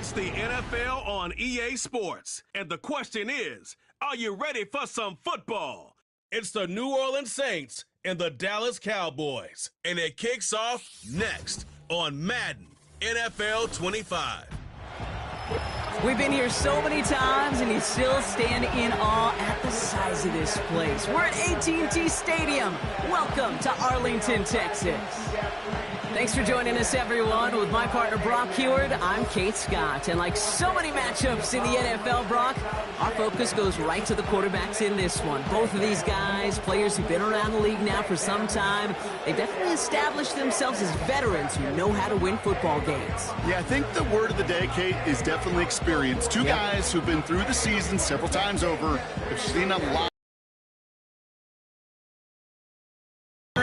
It's the NFL on EA Sports. And the question is, are you ready for some football? It's the New Orleans Saints and the Dallas Cowboys. And it kicks off next on Madden NFL 25. We've been here so many times, and you still stand in awe at the size of this place. We're at AT&T Stadium. Welcome to Arlington, Texas. Thanks for joining us, everyone. With my partner, Brock Heward, I'm Kate Scott. And like so many matchups in the NFL, Brock, our focus goes right to the quarterbacks in this one. Both of these guys, players who've been around the league now for some time, they've definitely established themselves as veterans who know how to win football games. Yeah, I think the word of the day, Kate, is definitely experience. Two guys who've been through the season several times over, have seen a lot.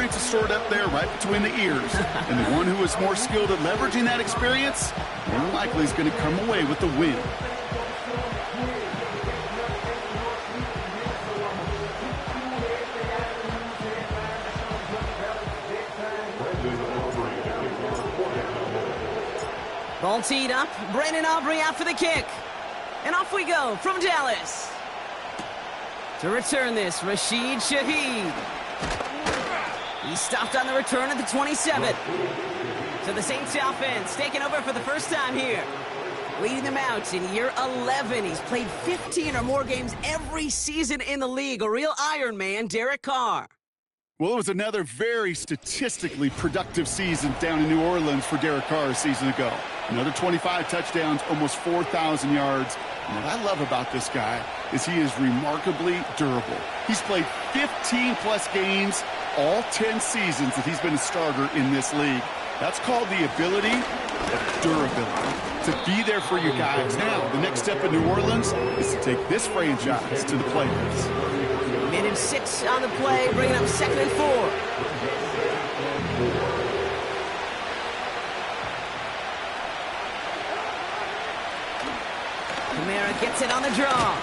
To sort up there right between the ears. And the one who is more skilled at leveraging that experience, more than likely is going to come away with the win. Ball teed up. Brandon Aubrey out for the kick. And off we go from Dallas. To return this, Rashid Shaheed. He stopped on the return at the 27. So the Saints offense taking over for the first time here. Leading them out in year 11. He's played 15 or more games every season in the league. A real Iron Man, Derek Carr. Well, it was another very statistically productive season down in New Orleans for Derek Carr a season ago. Another 25 touchdowns, almost 4,000 yards. And what I love about this guy is he is remarkably durable. He's played 15-plus games all 10 seasons that he's been a starter in this league. That's called the ability of durability, to be there for your guys. Now, the next step in New Orleans is to take this franchise to the playoffs. Minute 6 on the play, bringing up 2nd and 4. Kamara gets it on the draw.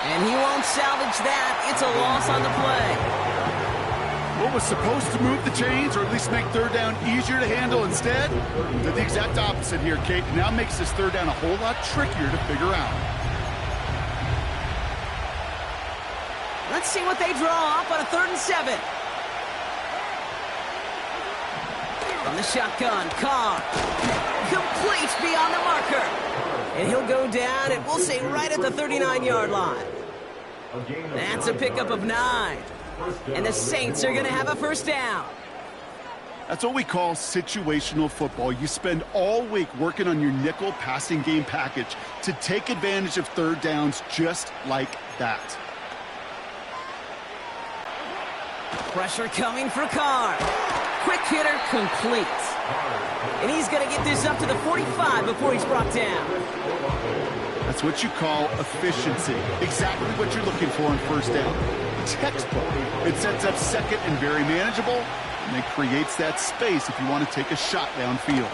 And he won't salvage that. It's a loss on the play. What was supposed to move the chains, or at least make third down easier to handle instead, did the exact opposite here, Kate. Now makes this third down a whole lot trickier to figure out. Let's see what they draw up on a 3rd and 7. From the shotgun, Carr. Complete beyond the marker. And he'll go down, and we'll say right at the 39-yard line. That's a pickup of 9. And the Saints are going to have a first down. That's what we call situational football. You spend all week working on your nickel passing game package to take advantage of third downs just like that. Pressure coming for Carr. Quick hitter complete. And he's going to get this up to the 45 before he's brought down. That's what you call efficiency. Exactly what you're looking for on first down. Textbook. It sets up second and very manageable, and it creates that space if you want to take a shot downfield.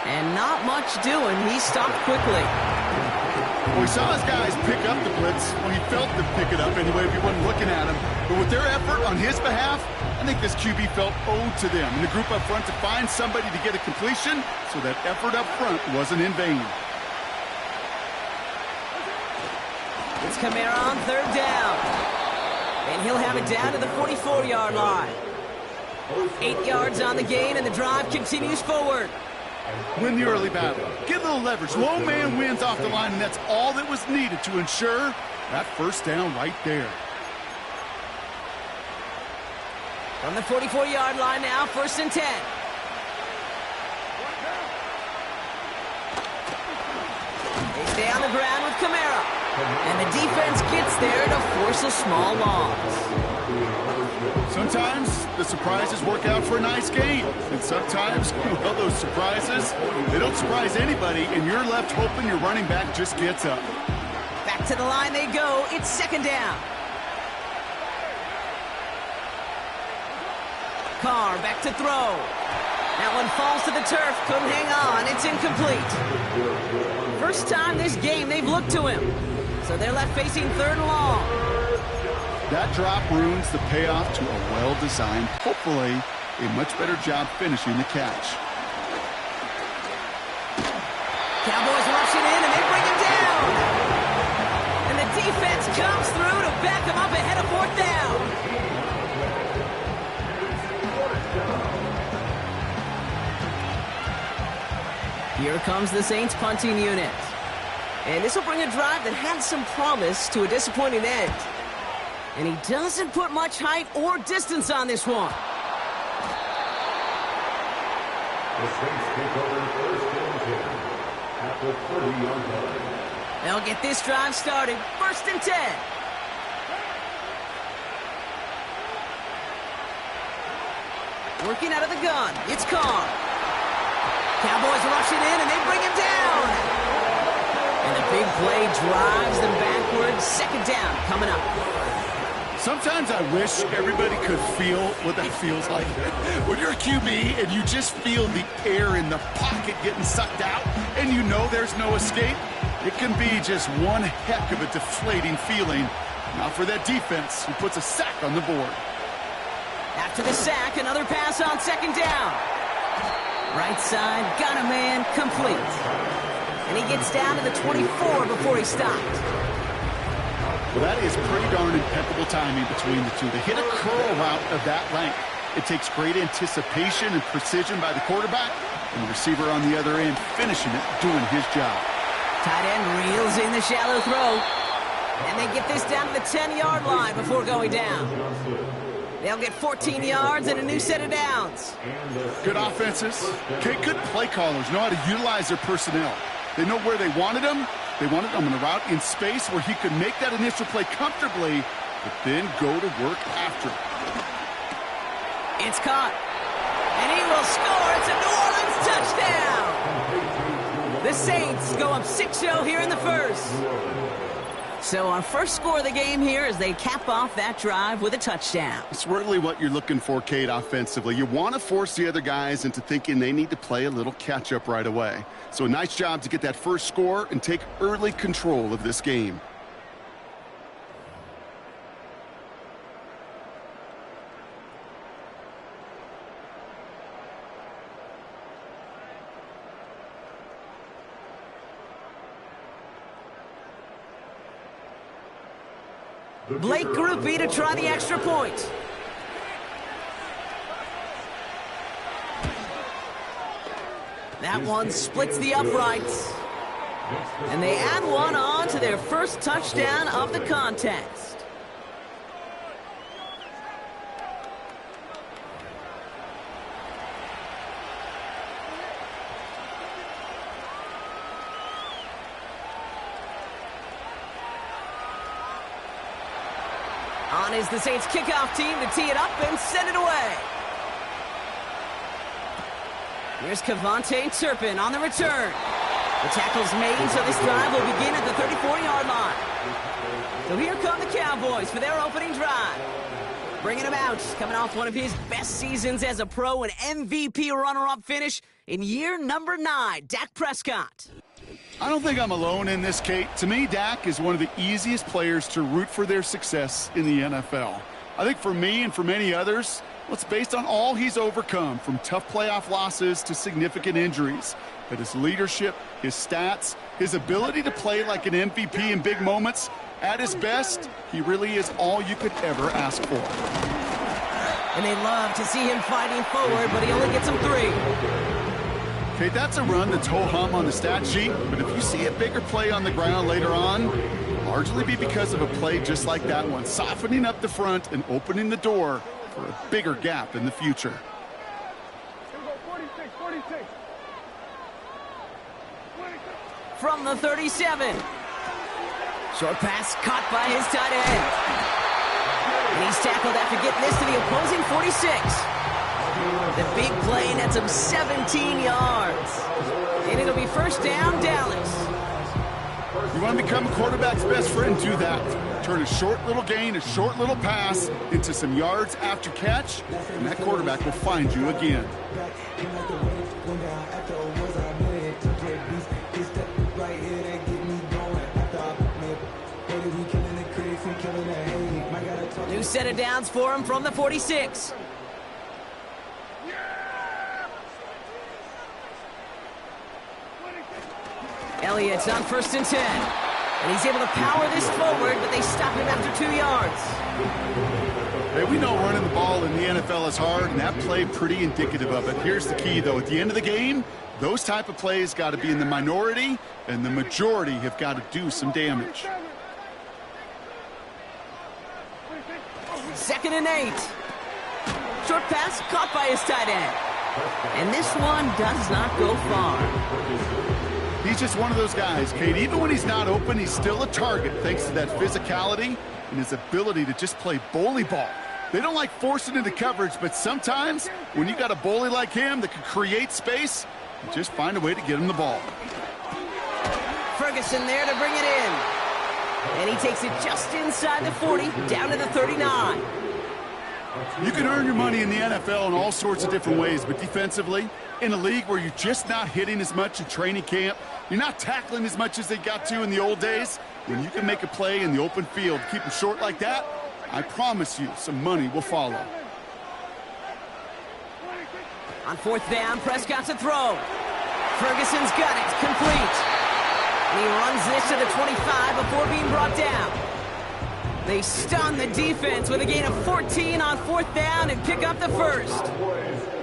And not much doing. He stopped quickly. Well, we saw his guys pick up the blitz. Well, he felt them pick it up anyway if he wasn't looking at him. But with their effort on his behalf, I think this QB felt owed to them and the group up front to find somebody to get a completion, so that effort up front wasn't in vain. It's Kamara on 3rd down. And he'll have it down to the 44-yard line. 8 yards on the gain, and the drive continues forward. Win the early battle. Get a little leverage. Low man wins off the line, and that's all that was needed to ensure that first down right there. From the 44-yard line now, 1st and 10. They stay on the ground with Kamara. And the defense gets there to force a small loss. Sometimes the surprises work out for a nice game. And sometimes, well, those surprises, they don't surprise anybody, and you're left hoping your running back just gets up. Back to the line they go. It's 2nd down. Carr back to throw. That one falls to the turf. Couldn't hang on. It's incomplete. First time this game they've looked to him. So they're left facing 3rd and long. That drop ruins the payoff to a well-designed, hopefully a much better job finishing the catch. them up ahead of 4th down. Here comes the Saints punting unit. And this will bring a drive that had some promise to a disappointing end. And he doesn't put much height or distance on this one. The Saints take over 1st and 10 at the 30-yard line. They'll get this drive started. 1st and 10. Working out of the gun. It's Carr. Cowboys rushing in, and they bring him down. And the big play drives them backwards. 2nd down coming up. Sometimes I wish everybody could feel what that feels like. When you're a QB and you just feel the air in the pocket getting sucked out and you know there's no escape, it can be just one heck of a deflating feeling. Now for that defense who puts a sack on the board. After the sack, another pass on 2nd down. Right side, got a man, complete. And he gets down to the 24 before he stopped. Well, that is pretty darn impeccable timing between the two. They hit a curl route of that length. It takes great anticipation and precision by the quarterback, and the receiver on the other end finishing it, doing his job. Tight end reels in the shallow throw. And they get this down to the 10-yard line before going down. They'll get 14 yards and a new set of downs. Good offenses. Good play callers know how to utilize their personnel. They know where they wanted them. They wanted him in a route in space where he could make that initial play comfortably, but then go to work after. It's caught. And he will score. It's a New Orleans touchdown. The Saints go up 6-0 here in the 1st. So our first score of the game here as they cap off that drive with a touchdown. It's really what you're looking for, Kate, offensively. You want to force the other guys into thinking they need to play a little catch-up right away. So a nice job to get that first score and take early control of this game. Blake Groupie to try the extra point. That one splits the uprights. And they add one on to their first touchdown of the contest. On is the Saints kickoff team to tee it up and send it away. Here's Kevontae Turpin on the return. The tackle's made, so this drive will begin at the 34-yard line. So here come the Cowboys for their opening drive. Bringing him out, coming off one of his best seasons as a pro, an MVP runner-up finish in year number 9, Dak Prescott. I don't think I'm alone in this, Kate. To me, Dak is one of the easiest players to root for their success in the NFL. I think for me and for many others, well, it's based on all he's overcome, from tough playoff losses to significant injuries. But his leadership, his stats, his ability to play like an MVP in big moments, at his best, he really is all you could ever ask for. And they love to see him fighting forward, but he only gets them 3. Okay, that's a run that's ho-hum on the stat sheet, but if you see a bigger play on the ground later on, largely be because of a play just like that one, softening up the front and opening the door for a bigger gap in the future. From the 37. Short pass caught by his tight end. And he's tackled after getting this to the opposing 46. The big play nets him 17 yards. And it'll be first down, Dallas. You want to become a quarterback's best friend, do that. Turn a short little gain, a short little pass into some yards after catch, and that quarterback will find you again. New set of downs for him from the 46. Elliott's on 1st and 10. And he's able to power this forward, but they stop him after 2 yards. Hey, we know running the ball in the NFL is hard, and that play pretty indicative of it. Here's the key, though. At the end of the game, those type of plays got to be in the minority, and the majority have got to do some damage. 2nd and 8. Short pass caught by his tight end. And this one does not go far. He's just one of those guys, Kate. Even when he's not open, he's still a target thanks to that physicality and his ability to just play bully ball. They don't like forcing into coverage, but sometimes when you got a bully like him that can create space, you just find a way to get him the ball. Ferguson there to bring it in. And he takes it just inside the 40, down to the 39. You can earn your money in the NFL in all sorts of different ways, but defensively, in a league where you're just not hitting as much in training camp, you're not tackling as much as they got to in the old days, when you can make a play in the open field, keep them short like that, I promise you some money will follow. On 4th down, Prescott's a throw. Ferguson's got it, complete. And he runs this to the 25 before being brought down. They stun the defense with a gain of 14 on 4th down and pick up the first.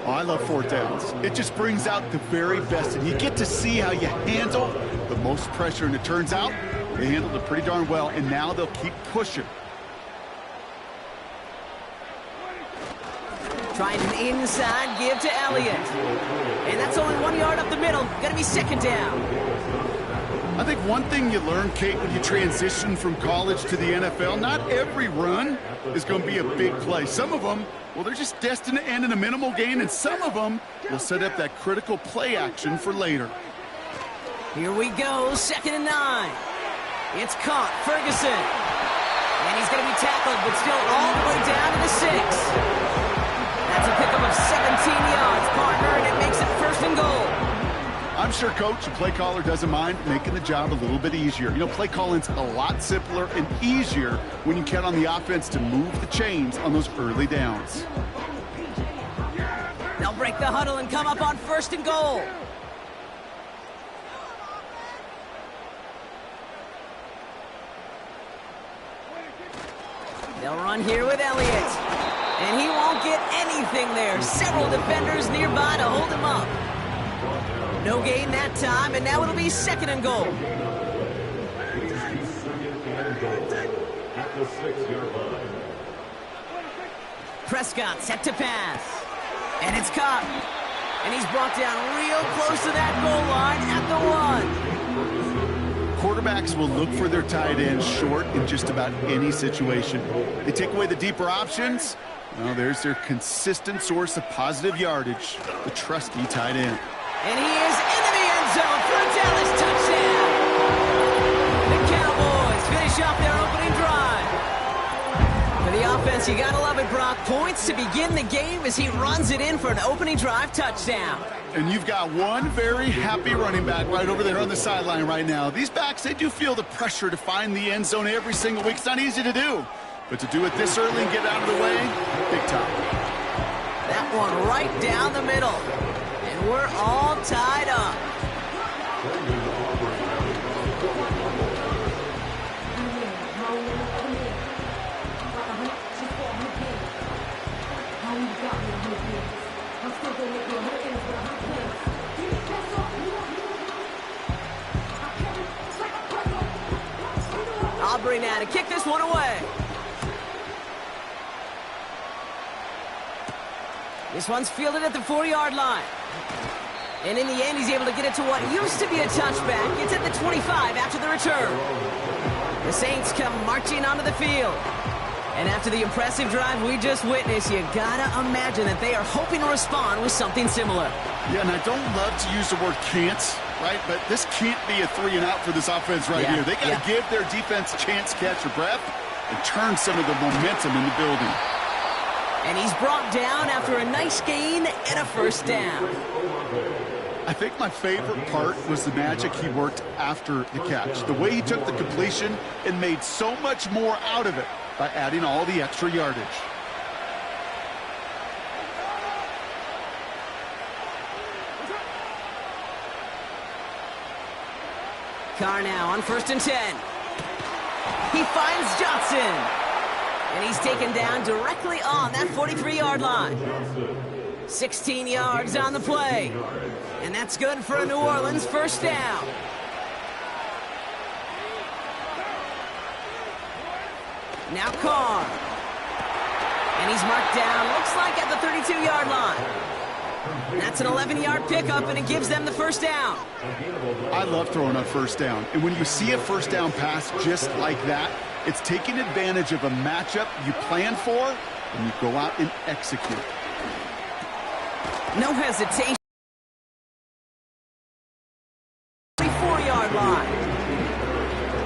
Oh, I love 4th downs. It just brings out the very best, and you get to see how you handle the most pressure, and it turns out they handled it pretty darn well, and now they'll keep pushing. Trying an inside give to Elliott. And that's only 1 yard up the middle. Gonna be 2nd down. I think one thing you learn, Kate, when you transition from college to the NFL, not every run is going to be a big play. Some of them, well, they're just destined to end in a minimal gain, and some of them will set up that critical play action for later. Here we go, 2nd and 9. It's caught, Ferguson. And he's going to be tackled, but still all the way down to the 6. That's a pickup of 17 yards, partner, and it makes it 1st and goal. I'm sure coach and play caller doesn't mind making the job a little bit easier. You know, play calling's a lot simpler and easier when you count on the offense to move the chains on those early downs. They'll break the huddle and come up on 1st and goal. They'll run here with Elliott. And he won't get anything there. Several defenders nearby to hold him up. No gain that time, and now it'll be 2nd and goal. At the 6-yard line. Prescott set to pass. And it's caught. And he's brought down real close to that goal line at the 1. Quarterbacks will look for their tight ends short in just about any situation. They take away the deeper options. Well, there's their consistent source of positive yardage, the trusty tight end. And he is into the end zone for a Dallas touchdown. The Cowboys finish off their opening drive. For the offense, you gotta love it, Brock. Points to begin the game as he runs it in for an opening drive touchdown. And you've got one very happy running back right over there on the sideline right now. These backs, they do feel the pressure to find the end zone every single week. It's not easy to do. But to do it this early and get out of the way, big time. That one right down the middle. And we're all tied up. Aubrey now to kick this one away. This one's fielded at the 4-yard line. And in the end, he's able to get it to what used to be a touchback. It's at the 25 after the return. The Saints come marching onto the field. And after the impressive drive we just witnessed, you gotta imagine that they are hoping to respond with something similar. Yeah, and I don't love to use the word can't, right? But this can't be a 3-and-out for this offense right here. They got to give their defense a chance to catch their breath and turn some of the momentum in the building. And he's brought down after a nice gain and a 1st down. I think my favorite part was the magic he worked after the catch. The way he took the completion and made so much more out of it by adding all the extra yardage. Carr now on 1st and 10. He finds Johnson. And he's taken down directly on that 43-yard line. 16 yards on the play. And that's good for a New Orleans first down. Now Carr. And he's marked down, looks like at the 32-yard line. That's an 11-yard pickup, and it gives them the first down. I love throwing on first down. And when you see a first down pass just like that, it's taking advantage of a matchup you plan for, and you go out and execute. No hesitation. 34-yard line.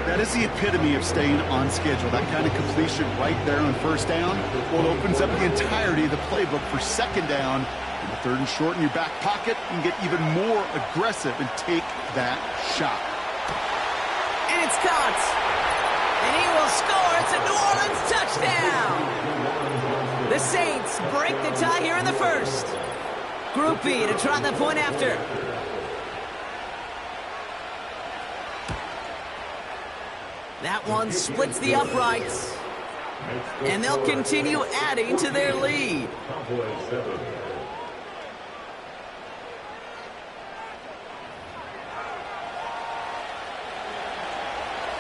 That is the epitome of staying on schedule. That kind of completion right there on first down, well, opens up the entirety of the playbook for second down. In the third and short in your back pocket, you can get even more aggressive and take that shot. And it's caught. And he will score. It's a New Orleans touchdown. The Saints break the tie here in the first. Group B to try the point after. That one splits the uprights. And they'll continue adding to their lead.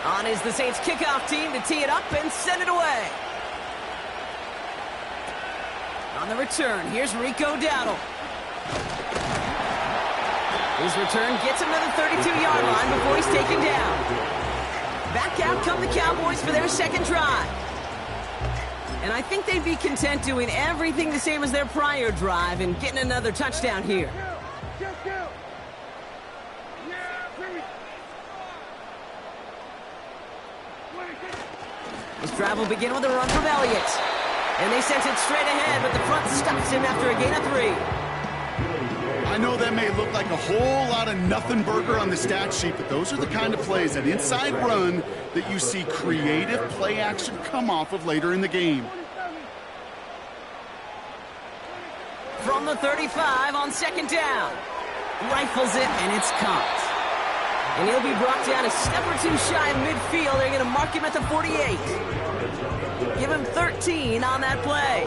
On is the Saints kickoff team to tee it up and send it away. On the return, here's Rico Dowdle. His return gets him to the 32-yard line before he's taken down. Back out come the Cowboys for their second drive. And I think they'd be content doing everything the same as their prior drive and getting another touchdown here. This drive will begin with a run from Elliott. And they sent it straight ahead, but the front stops him after a gain of 3. I know that may look like a whole lot of nothing burger on the stat sheet, but those are the kind of plays, that inside run, that you see creative play action come off of later in the game. From the 35 on second down. Rifles it, and it's caught. And he'll be brought down a step or two shy of midfield. They're going to mark him at the 48. Give him 13 on that play.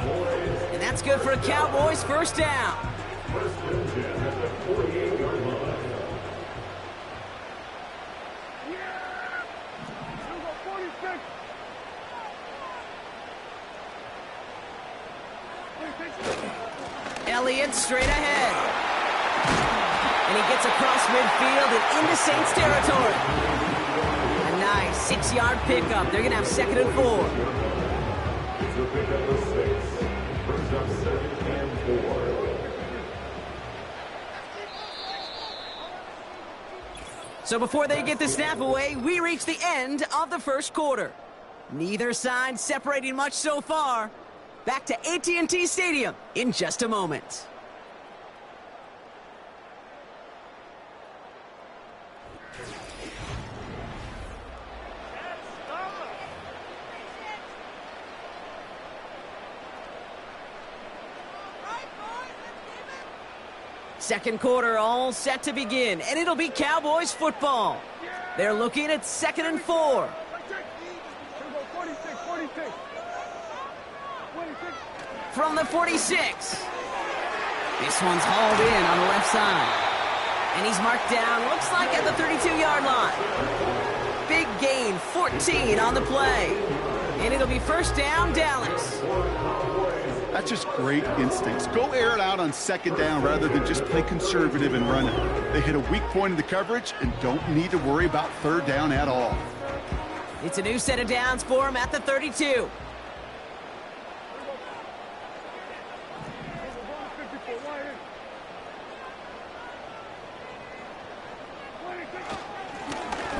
And that's good for a Cowboys first down. Elliott straight ahead. And he gets across midfield and into Saints territory. A nice 6-yard pickup. They're going to have 2nd and 4. So before they get the snap away, we reach the end of the first quarter. Neither side separating much so far. Back to AT&T Stadium in just a moment. Second quarter all set to begin, and it'll be Cowboys football. They're looking at 2nd and 4. From the 46. This one's hauled in on the left side. And he's marked down, looks like at the 32-yard line. Big gain, 14 on the play. And it'll be first down, Dallas. That's just great instincts. Go air it out on second down rather than just play conservative and run it. They hit a weak point in the coverage and don't need to worry about third down at all. It's a new set of downs for him at the 32.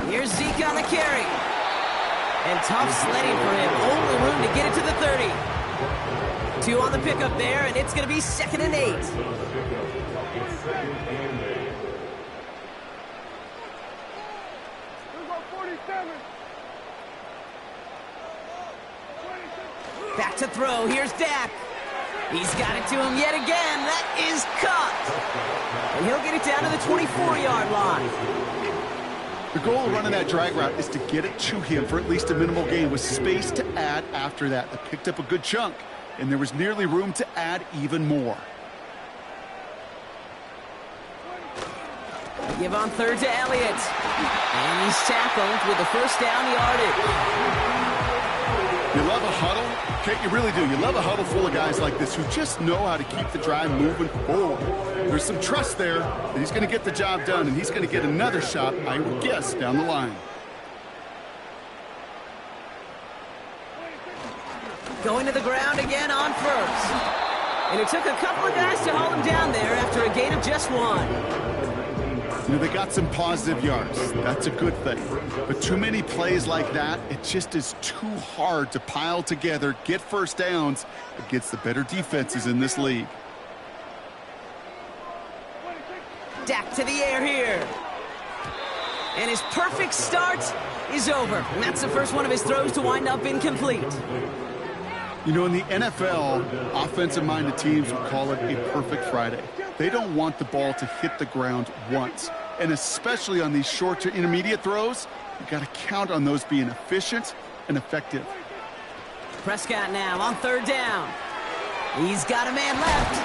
Here's Zeke on the carry. And tough sledding for him. Only room to get it to the 30. 2 on the pickup there, and it's going to be 2nd and 8. Back to throw. Here's Dak. He's got it to him yet again. That is caught. And he'll get it down to the 24-yard line. The goal of running that drag route is to get it to him for at least a minimal gain with space to add after that. They picked up a good chunk, and there was nearly room to add even more. Give on third to Elliott. And he's tackled with the first down yardage. You love a huddle? Okay, you really do. You love a huddle full of guys like this who just know how to keep the drive moving forward. There's some trust there that he's going to get the job done, and he's going to get another shot, I would guess, down the line. Going to the ground again on first. And it took a couple of guys to hold him down there after a gain of just 1. You know, they got some positive yards. That's a good thing. But too many plays like that, it just is too hard to pile together, get first downs against the better defenses in this league. Dak to the air here. And his perfect start is over. And that's the first one of his throws to wind up incomplete. You know, in the NFL, offensive-minded teams would call it a perfect Friday. They don't want the ball to hit the ground once. And especially on these short to intermediate throws, you got to count on those being efficient and effective. Prescott now on third down. He's got a man left.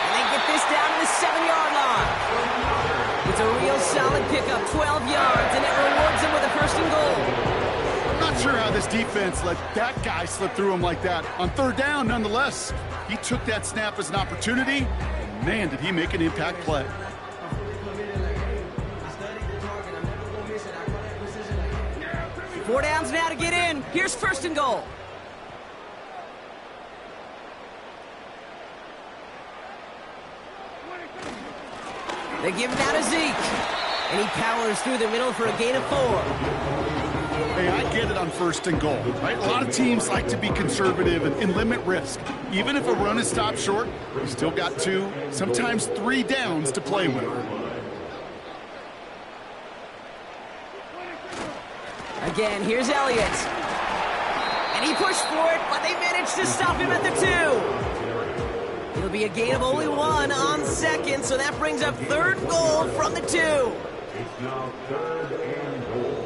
And they get this down to the 7-yard line. It's a real solid pickup, 12 yards, and it rewards him with a first and goal. I'm not sure how this defense let that guy slip through him like that. On third down, nonetheless, he took that snap as an opportunity, and man, did he make an impact play. Four downs now to get in. Here's first and goal. They give him out to Zeke. And he powers through the middle for a gain of 4. Hey, I get it on first and goal, right? A lot of teams like to be conservative and limit risk. Even if a run is stopped short, you still got 2, sometimes 3 downs to play with. Again, here's Elliott. And he pushed for it, but they managed to stop him at the 2. It'll be a gain of only 1 on second, so that brings up third goal from the 2. It's now third and goal.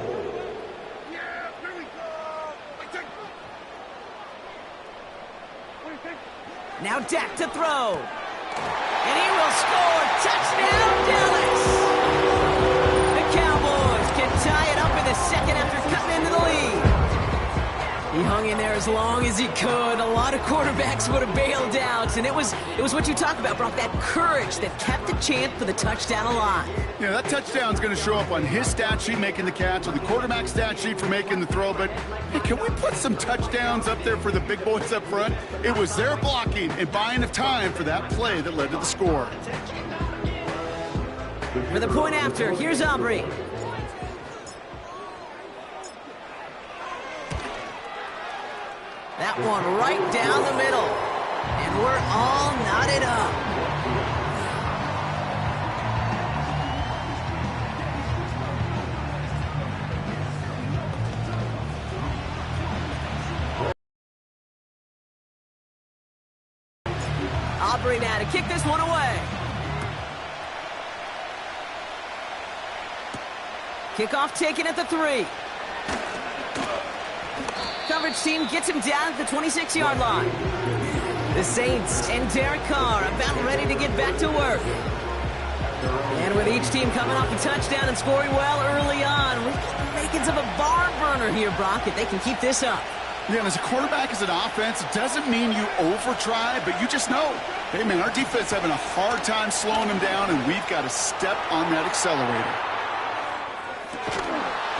Now Dak to throw. And he will score. Touchdown, Dallas! The Cowboys can tie it up in the second after cutting into the lead. He hung in there as long as he could. A lot of quarterbacks would have bailed out. And it was what you talk about, Brock, that courage that kept the chance for the touchdown alive. Yeah, that touchdown's going to show up on his stat sheet making the catch, or the quarterback stat sheet for making the throw. But hey, can we put some touchdowns up there for the big boys up front? It was their blocking and buying of time for that play that led to the score. For the point after, here's Aubrey. That one right down the middle. And we're all knotted up. Aubrey now to kick this one away. Kickoff taken at the 3. Coverage team gets him down at the 26-yard line. The Saints and Derek Carr about ready to get back to work. And with each team coming off a touchdown and scoring well early on, we've got the makings of a barn burner here, Brock, if they can keep this up. Yeah, and as a quarterback, as an offense, it doesn't mean you over-try, but you just know, hey, man, our defense having a hard time slowing them down, and we've got to step on that accelerator.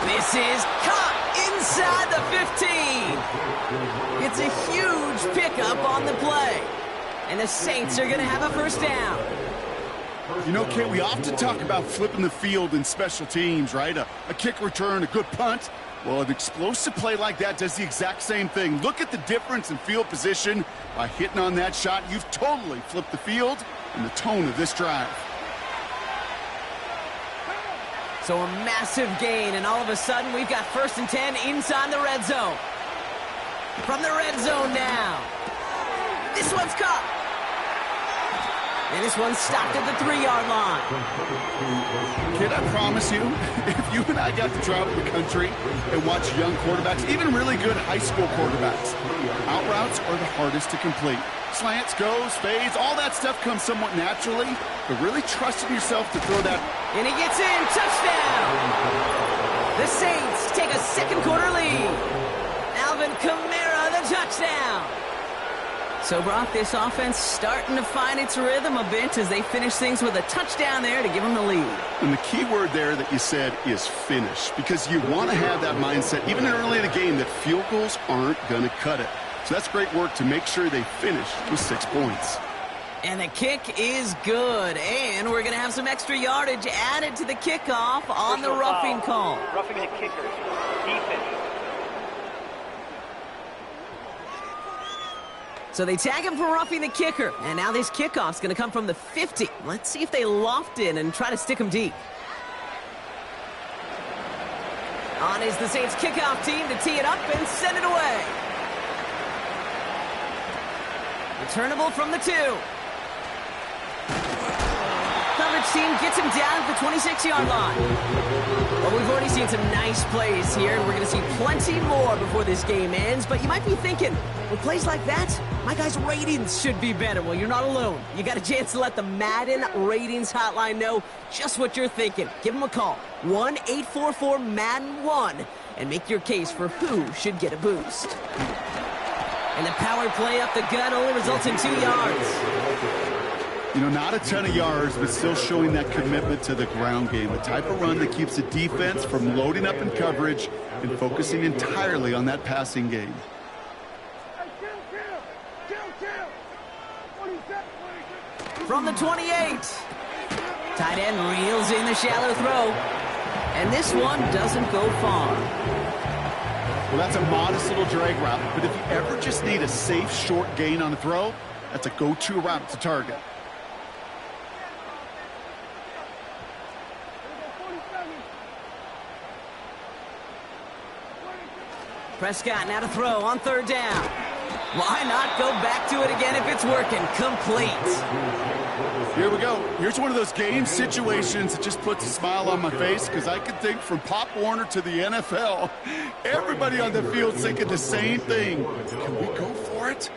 This is caught inside the 15. It's a huge pickup on the play. And the Saints are going to have a first down. You know, Kate, we often talk about flipping the field in special teams, right? A kick return, a good punt. Well, an explosive play like that does the exact same thing. Look at the difference in field position. By hitting on that shot, you've totally flipped the field and the tone of this drive. So a massive gain, and all of a sudden we've got 1st and 10 inside the red zone. From the red zone now. This one's caught. And this one's stopped at the 3-yard line. Kid, I promise you, if you and I got to travel the country and watch young quarterbacks, even really good high school quarterbacks, out routes are the hardest to complete. Slants, goes, fades, all that stuff comes somewhat naturally, but really trusting yourself to throw that. And he gets in. Touchdown! The Saints take a second quarter lead. Alvin Kamara, the touchdown. So, Brock, this offense starting to find its rhythm a bit as they finish things with a touchdown there to give them the lead. And the key word there that you said is finish, because you want to have that mindset, even early in the game, that field goals aren't going to cut it. So that's great work to make sure they finish with 6 points. And the kick is good. And we're going to have some extra yardage added to the kickoff on the roughing call. Roughing the kicker. Defense. So they tag him for roughing the kicker. And now this kickoff's going to come from the 50. Let's see if they loft in and try to stick him deep. On is the Saints kickoff team to tee it up and send it away. Returnable from the 2. Coverage team gets him down at the 26-yard line. Well, we've already seen some nice plays here, and we're going to see plenty more before this game ends. But you might be thinking, with plays like that, my guys' ratings should be better. Well, you're not alone. You got a chance to let the Madden Ratings Hotline know just what you're thinking. Give them a call, 1-844-MADDEN-1, and make your case for who should get a boost. And the power play up the gut only results in 2 yards. You know, not a ton of yards, but still showing that commitment to the ground game. A type of run that keeps the defense from loading up in coverage and focusing entirely on that passing game. From the 28. Tight end reels in the shallow throw. And this one doesn't go far. Well, that's a modest little drag route, but if you ever just need a safe, short gain on a throw, that's a go-to route to target. Prescott now to throw on 3rd down. Why not go back to it again if it's working? Complete. Here we go. Here's one of those game situations that just puts a smile on my face, because I can think from Pop Warner to the NFL, everybody on the field thinking the same thing. Can we go for it?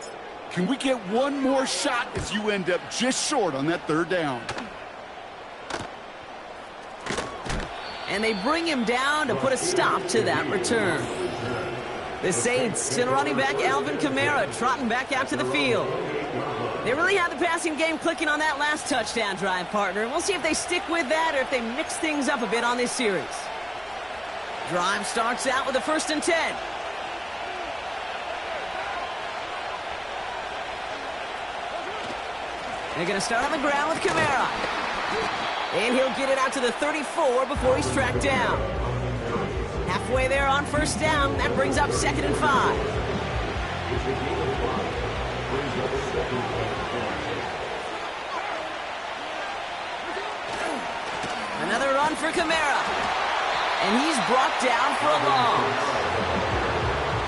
Can we get one more shot as you end up just short on that 3rd down? And they bring him down to put a stop to that return. The Saints send running back Alvin Kamara trotting back out to the field. They really had the passing game clicking on that last touchdown drive, partner. And we'll see if they stick with that or if they mix things up a bit on this series. Drive starts out with a 1st and 10. They're going to start on the ground with Kamara. And he'll get it out to the 34 before he's tracked down. Halfway there on 1st down. That brings up 2nd and 5. Another run for Kamara. And he's brought down for a loss.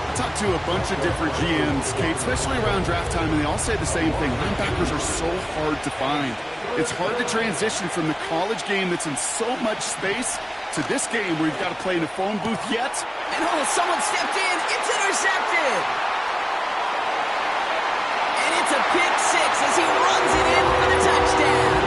I talked to a bunch of different GMs, Kate, especially around draft time, and they all say the same thing. Linebackers are so hard to find. It's hard to transition from the college game that's in so much space to this game where you've got to play in a phone booth yet. And someone stepped in. It's intercepted. And it's a pick 6 as he runs it in for the touchdown.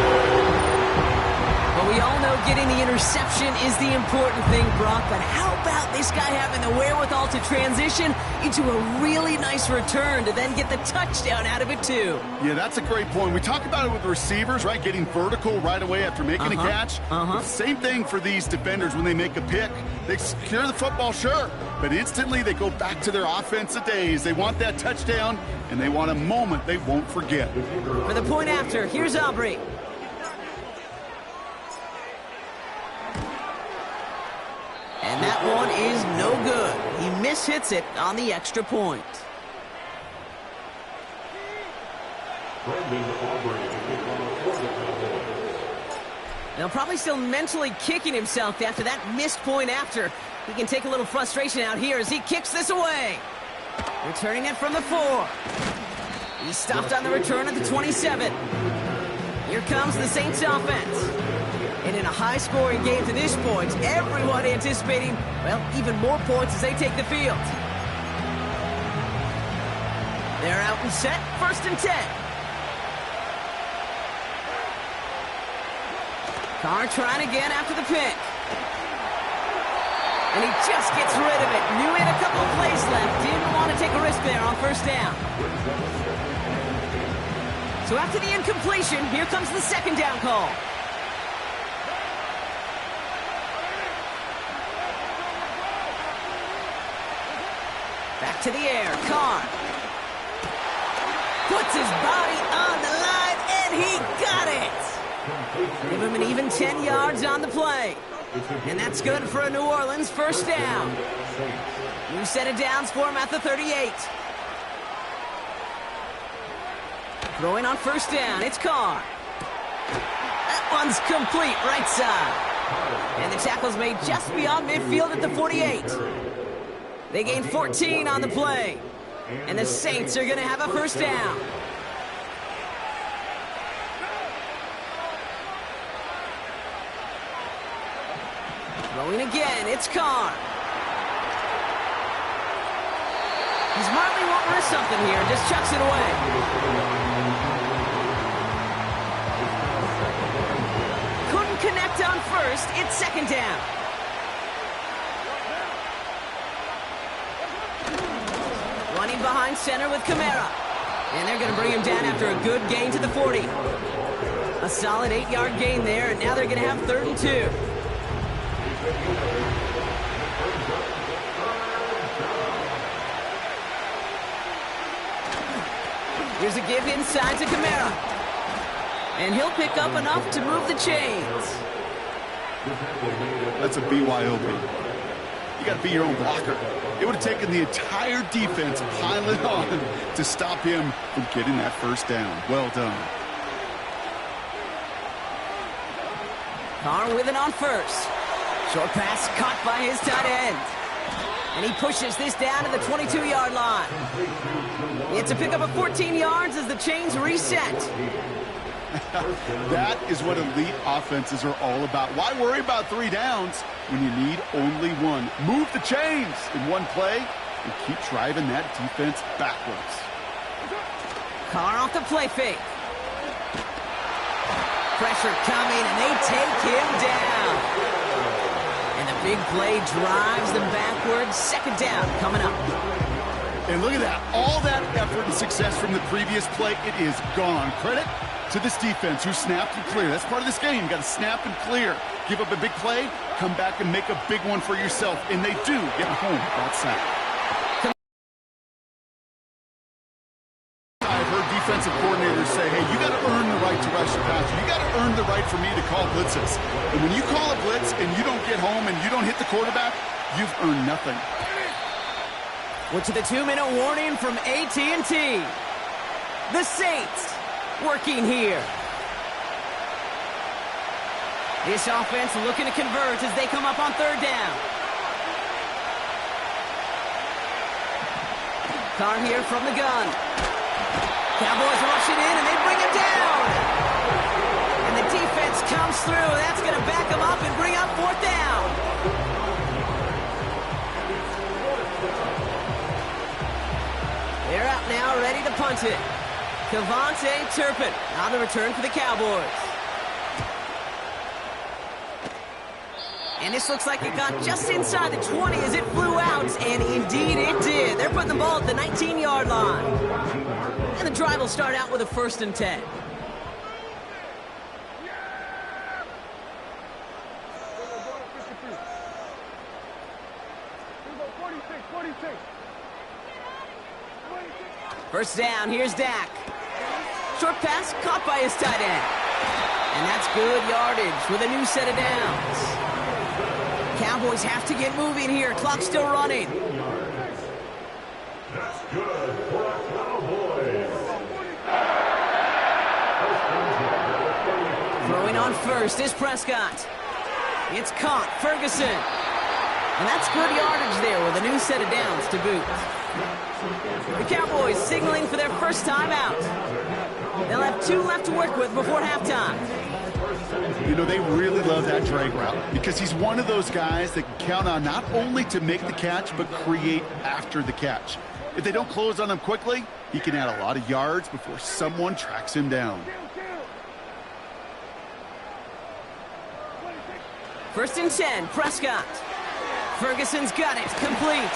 But we all know getting the interception is the important thing, Brock. But how about this guy having the wherewithal to transition into a really nice return to then get the touchdown out of it, too? Yeah, that's a great point. We talk about it with the receivers, right? Getting vertical right away after making a catch. Same thing for these defenders when they make a pick. They secure the football, sure, but instantly they go back to their offensive days. They want that touchdown, and they want a moment they won't forget. For the point after, here's Aubrey. And that one is no good. He mishits it on the extra point. Now probably still mentally kicking himself after that missed point after. He can take a little frustration out here as he kicks this away. Returning it from the 4. He stopped on the return at the 27. Here comes the Saints offense. And in a high-scoring game to this point, everyone anticipating, well, even more points as they take the field. They're out and set, 1st and 10. Carr trying again after the pick. And he just gets rid of it. Knew he had a couple of plays left. Didn't want to take a risk there on 1st down. So after the incompletion, here comes the 2nd down call. Back to the air, Carr. Puts his body on the line, and he got it! Give him an even 10 yards on the play. And that's good for a New Orleans 1st down. New set of downs for him at the 38. Throwing on 1st down, it's Carr. That one's complete, right side. And the tackle's made just beyond midfield at the 48. They gain 14 on the play. And the Saints are going to have a 1st down. Throwing again, it's Carr. He smartly won't risk something here, just chucks it away. Couldn't connect on 1st, it's 2nd down. Running behind center with Kamara. And they're going to bring him down after a good gain to the 40. A solid 8-yard gain there, and now they're going to have 3rd and 2. Here's a give inside to Kamara. And he'll pick up enough to move the chains. That's a BYOB. You got to be your own blocker. It would have taken the entire defense piling on to stop him from getting that 1st down. Well done. Carr with it on 1st. Short pass caught by his tight end. And he pushes this down to the 22-yard line. It's a pickup of 14 yards as the chains reset. That is what elite offenses are all about. Why worry about 3 downs when you need only 1? Move the chains in one play and keep driving that defense backwards. Carr off the play fake. Pressure coming, and they take him down. And the big play drives them backwards. 2nd down coming up. And look at that. All that effort and success from the previous play, it is gone. Credit to this defense who snapped and cleared. That's part of this game. You got to snap and clear. Give up a big play, come back and make a big one for yourself. And they do get home that sack. I've heard defensive coordinators say, hey, you got to earn the right to rush the passer. You got to earn the right for me to call blitzes. And when you call a blitz and you don't get home and you don't hit the quarterback, you've earned nothing. We're to the 2-minute warning from AT&T. The Saints working here. This offense looking to convert as they come up on 3rd down. Carr here from the gun. Cowboys rush it in and they bring him down. And the defense comes through. That's going to back him up and bring up 4th down. They're out now, ready to punt it. Kevontae Turpin on the return for the Cowboys. And this looks like it got just inside the 20 as it flew out, and indeed it did. They're putting the ball at the 19-yard line. And the drive will start out with a 1st and 10. First down, here's Dak. Short pass caught by his tight end. And that's good yardage with a new set of downs. Cowboys have to get moving here. Clock's still running. That's good for the Cowboys. Throwing on 1st is Prescott. It's caught, Ferguson. And that's good yardage there with a new set of downs to boot. The Cowboys signaling for their first time out. They'll have 2 left to work with before halftime. You know, they really love that drag route because he's one of those guys that can count on not only to make the catch, but create after the catch. If they don't close on him quickly, he can add a lot of yards before someone tracks him down. First and 10, Prescott. Ferguson's got it, complete.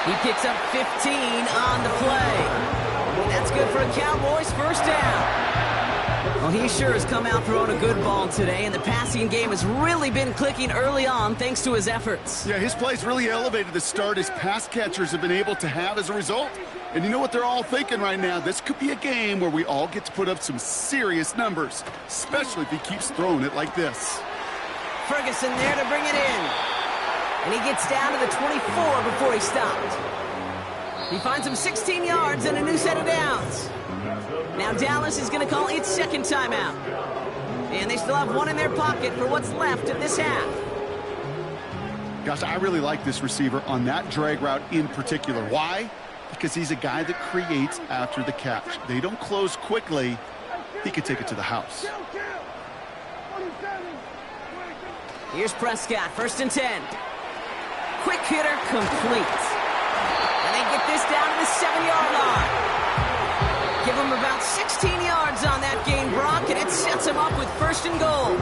He picks up 15 on the play. That's good for a Cowboys first down. Well, he sure has come out throwing a good ball today, and the passing game has really been clicking early on thanks to his efforts. Yeah, his play's really elevated the start his pass catchers have been able to have as a result. And you know what they're all thinking right now? This could be a game where we all get to put up some serious numbers, especially if he keeps throwing it like this. Ferguson there to bring it in. And he gets down to the 24 before he stopped. He finds him 16 yards and a new set of downs. Now Dallas is going to call its second timeout. And they still have 1 in their pocket for what's left of this half. Gosh, I really like this receiver on that drag route in particular. Why? Because he's a guy that creates after the catch. They don't close quickly. He could take it to the house. Here's Prescott, first and 10. Quick hitter, complete. And they get this down to the 7-yard line. Give him about 16 yards on that gain, Brock, and it sets him up with first and goal.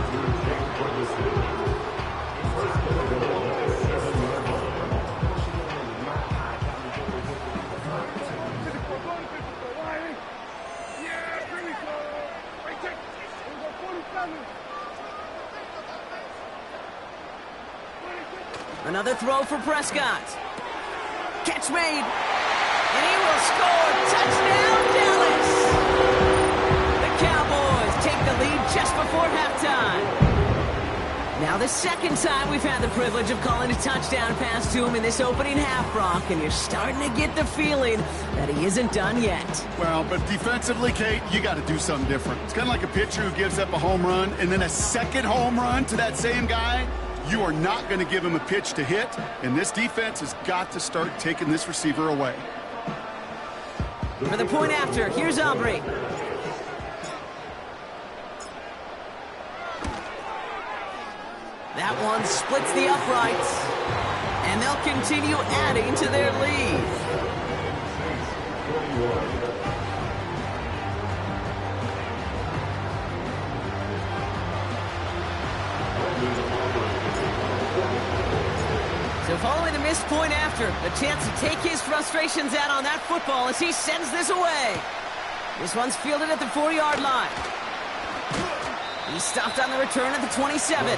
Another throw for Prescott. Catch made. And he will score. Touchdown, Dallas. The Cowboys take the lead just before halftime. Now the second time we've had the privilege of calling a touchdown pass to him in this opening half, Brock, and you're starting to get the feeling that he isn't done yet. Well, but defensively, Kate, you got to do something different. It's kind of like a pitcher who gives up a home run and then a second home run to that same guy. You are not going to give him a pitch to hit, and this defense has got to start taking this receiver away. For the point after, here's Aubrey. That one splits the uprights, and they'll continue adding to their lead. So following the missed point after, the chance to take his frustrations out on that football as he sends this away. This one's fielded at the 4-yard line. He stopped on the return at the 27.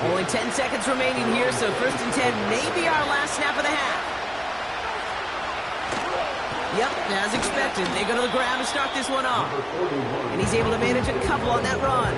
Only 10 seconds remaining here, so first and 10 may be our last snap of the half. Yep, as expected, they go to the ground to start this one off. And he's able to manage a couple on that run.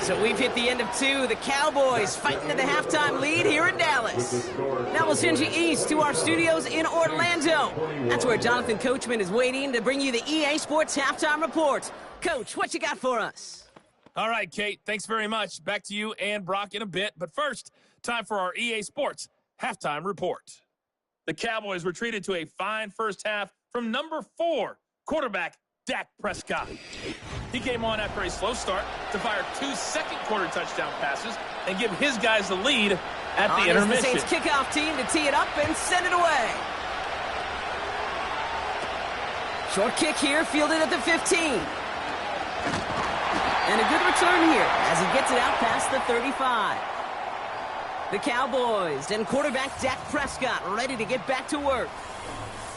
So we've hit the end of 2. The Cowboys fighting to the halftime lead here in Dallas. Now we'll send you east to our studios in Orlando. That's where Jonathan Coachman is waiting to bring you the EA Sports Halftime Report. Coach, what you got for us? All right, Kate, thanks very much. Back to you and Brock in a bit. But first, time for our EA Sports Halftime Report. The Cowboys retreated to a fine first half from number 4, quarterback Dak Prescott. He came on after a slow start to fire 2 second-quarter touchdown passes and give his guys the lead at the intermission. The Saints kickoff team to tee it up and send it away. Short kick here, fielded at the 15. And a good return here as he gets it out past the 35. The Cowboys and quarterback Dak Prescott ready to get back to work.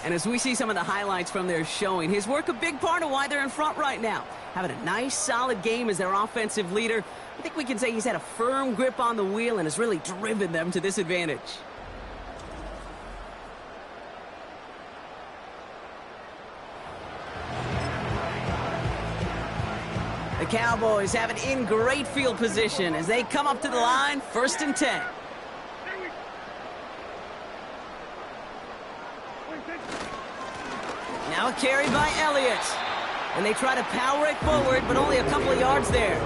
And as we see some of the highlights from their showing, his work a big part of why they're in front right now. Having a nice, solid game as their offensive leader. I think we can say he's had a firm grip on the wheel and has really driven them to this advantage. The Cowboys have it in great field position as they come up to the line, first and 10. Now a carry by Elliott. And they try to power it forward, but only a couple of yards there.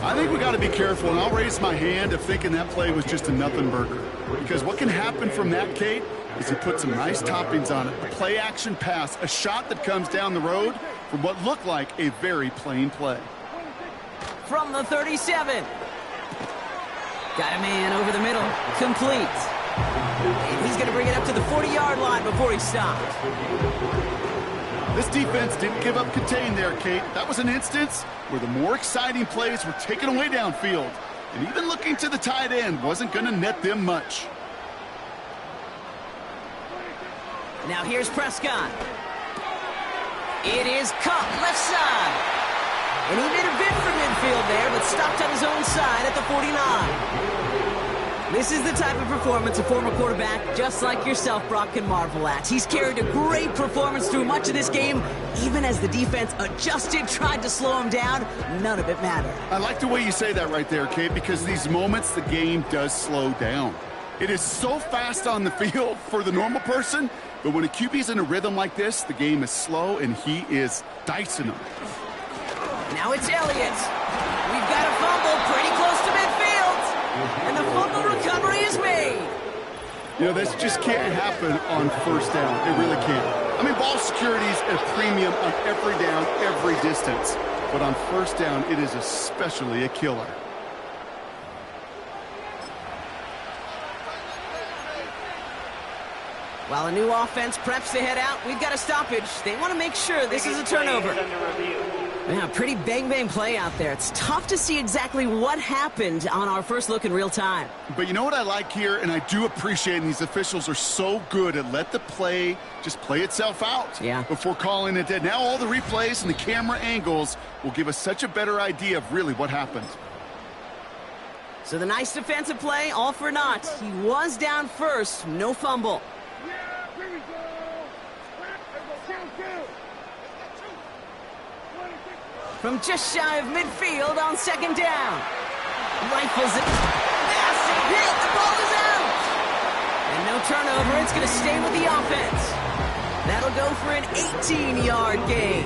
I think we got to be careful, and I'll raise my hand of thinking that play was just a nothing burger. Because what can happen from that, Kate, is he put some nice toppings on it. A play-action pass, a shot that comes down the road from what looked like a very plain play. From the 37. Got a man over the middle. Complete. And he's going to bring it up to the 40-yard line before he stopped. This defense didn't give up contain there, Kate. That was an instance where the more exciting plays were taken away downfield. And even looking to the tight end wasn't going to net them much. Now here's Prescott. It is caught left side. And he made a bid for midfield there, but stopped on his own side at the 49. This is the type of performance a former quarterback, just like yourself, Brock, can marvel at. He's carried a great performance through much of this game. Even as the defense adjusted, tried to slow him down, none of it mattered. I like the way you say that right there, Kate, because these moments the game does slow down. It is so fast on the field for the normal person, but when a QB's in a rhythm like this, the game is slow and he is dicing them. Now it's Elliott. We've got a fumble pretty close to midfield. And the fumble recovery is made. You know, this just can't happen on first down. It really can't. I mean, ball security is a premium on every down, every distance. But on first down, it is especially a killer. While a new offense preps to head out, we've got a stoppage. They want to make sure this is a turnover. Yeah, pretty bang-bang play out there. It's tough to see exactly what happened on our first look in real time. But you know what I like here, and I do appreciate, and these officials are so good at let the play just play itself out before calling it dead. Now all the replays and the camera angles will give us such a better idea of really what happened. So the nice defensive play, all for naught. He was down first, no fumble. From just shy of midfield on second down. Rifles it. Massive hit. The ball is out. And no turnover. It's going to stay with the offense. That'll go for an 18-yard gain.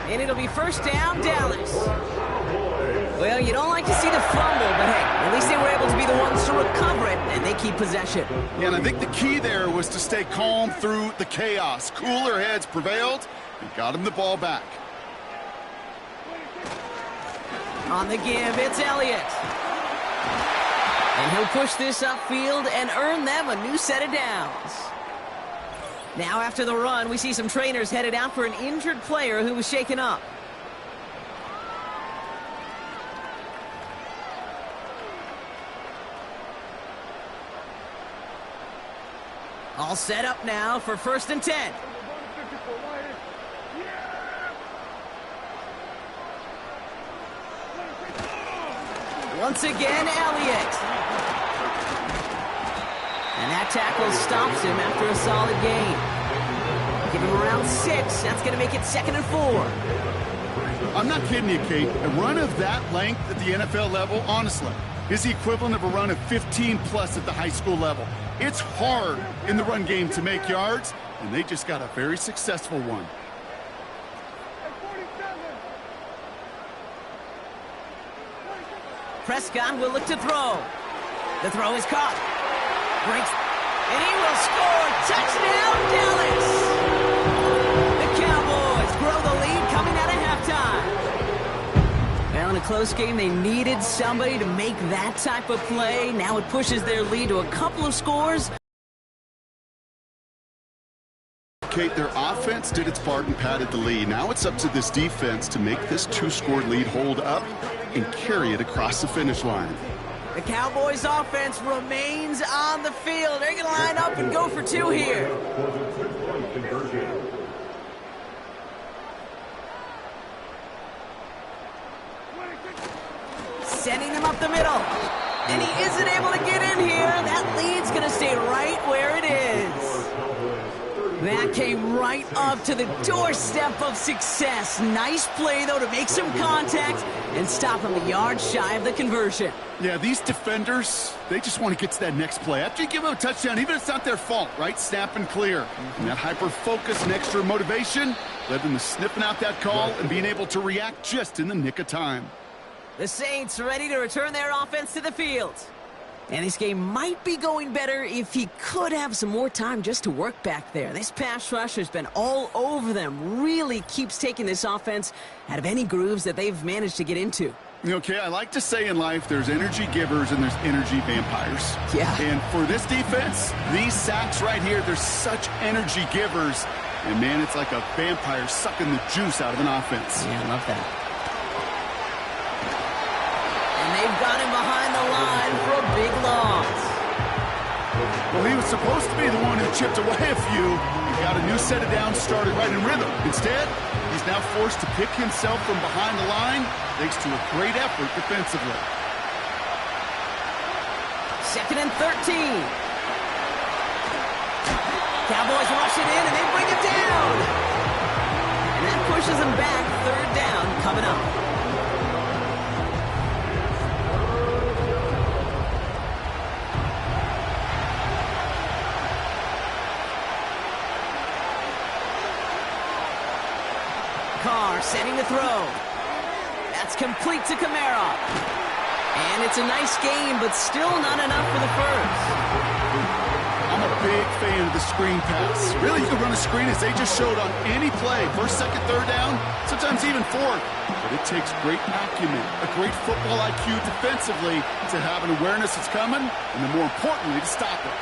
And it'll be first down, Dallas. Well, you don't like to see the fumble, but hey, at least they were able to be the ones to recover it, and they keep possession. Yeah, and I think the key there was to stay calm through the chaos. Cooler heads prevailed and got him the ball back. On the give, it's Elliott. And he'll push this upfield and earn them a new set of downs. Now after the run, we see some trainers headed out for an injured player who was shaken up. All set up now for 1st and 10. Once again, Elliott. And that tackle stops him after a solid gain. Give him around 6. That's going to make it 2nd and 4. I'm not kidding you, Kate. A run of that length at the NFL level, honestly, is the equivalent of a run of 15-plus at the high school level. It's hard in the run game to make yards, and they just got a very successful one. Prescott will look to throw. The throw is caught. Breaks. And he will score. Touchdown, Dallas. The Cowboys grow the lead coming out of halftime. Well, in a close game, they needed somebody to make that type of play. Now it pushes their lead to a couple of scores. Kate, their offense did its part and padded the lead. Now it's up to this defense to make this 2-score lead hold up and carry it across the finish line. The Cowboys offense remains on the field. They're going to line up and go for 2 here. Sending them up the middle. And he isn't able to get in here. That lead's going to stay right where it is. That came right up to the doorstep of success. Nice play, though, to make some contact and stop him a yard shy of the conversion. Yeah, these defenders, they just want to get to that next play. After you give them a touchdown, even if it's not their fault, right? Snap and clear. And that hyper-focus and extra motivation led them to sniffing out that call and being able to react just in the nick of time. The Saints ready to return their offense to the field. And this game might be going better if he could have some more time just to work back there. This pass rush has been all over them. Really keeps taking this offense out of any grooves that they've managed to get into. Okay, I like to say in life there's energy givers and there's energy vampires. Yeah. And for this defense, these sacks right here, they're such energy givers. And, man, it's like a vampire sucking the juice out of an offense. Yeah, I love that. And they've got him behind the line for a big loss. Well, he was supposed to be the one who chipped away a few. He got a new set of downs started right in rhythm. Instead, he's now forced to pick himself from behind the line thanks to a great effort defensively. 2nd and 13. Cowboys rush it in, and they bring it down. And that pushes them back. 3rd down coming up. Carr setting to throw. That's complete to Kamara. And it's a nice game, but still not enough for the first. I'm a big fan of the screen pass. Really, you can run a screen as they just showed on any play. 1st, 2nd, 3rd down, sometimes even 4th. But it takes great acumen, a great football IQ defensively to have an awareness it's coming, and then more importantly, to stop it.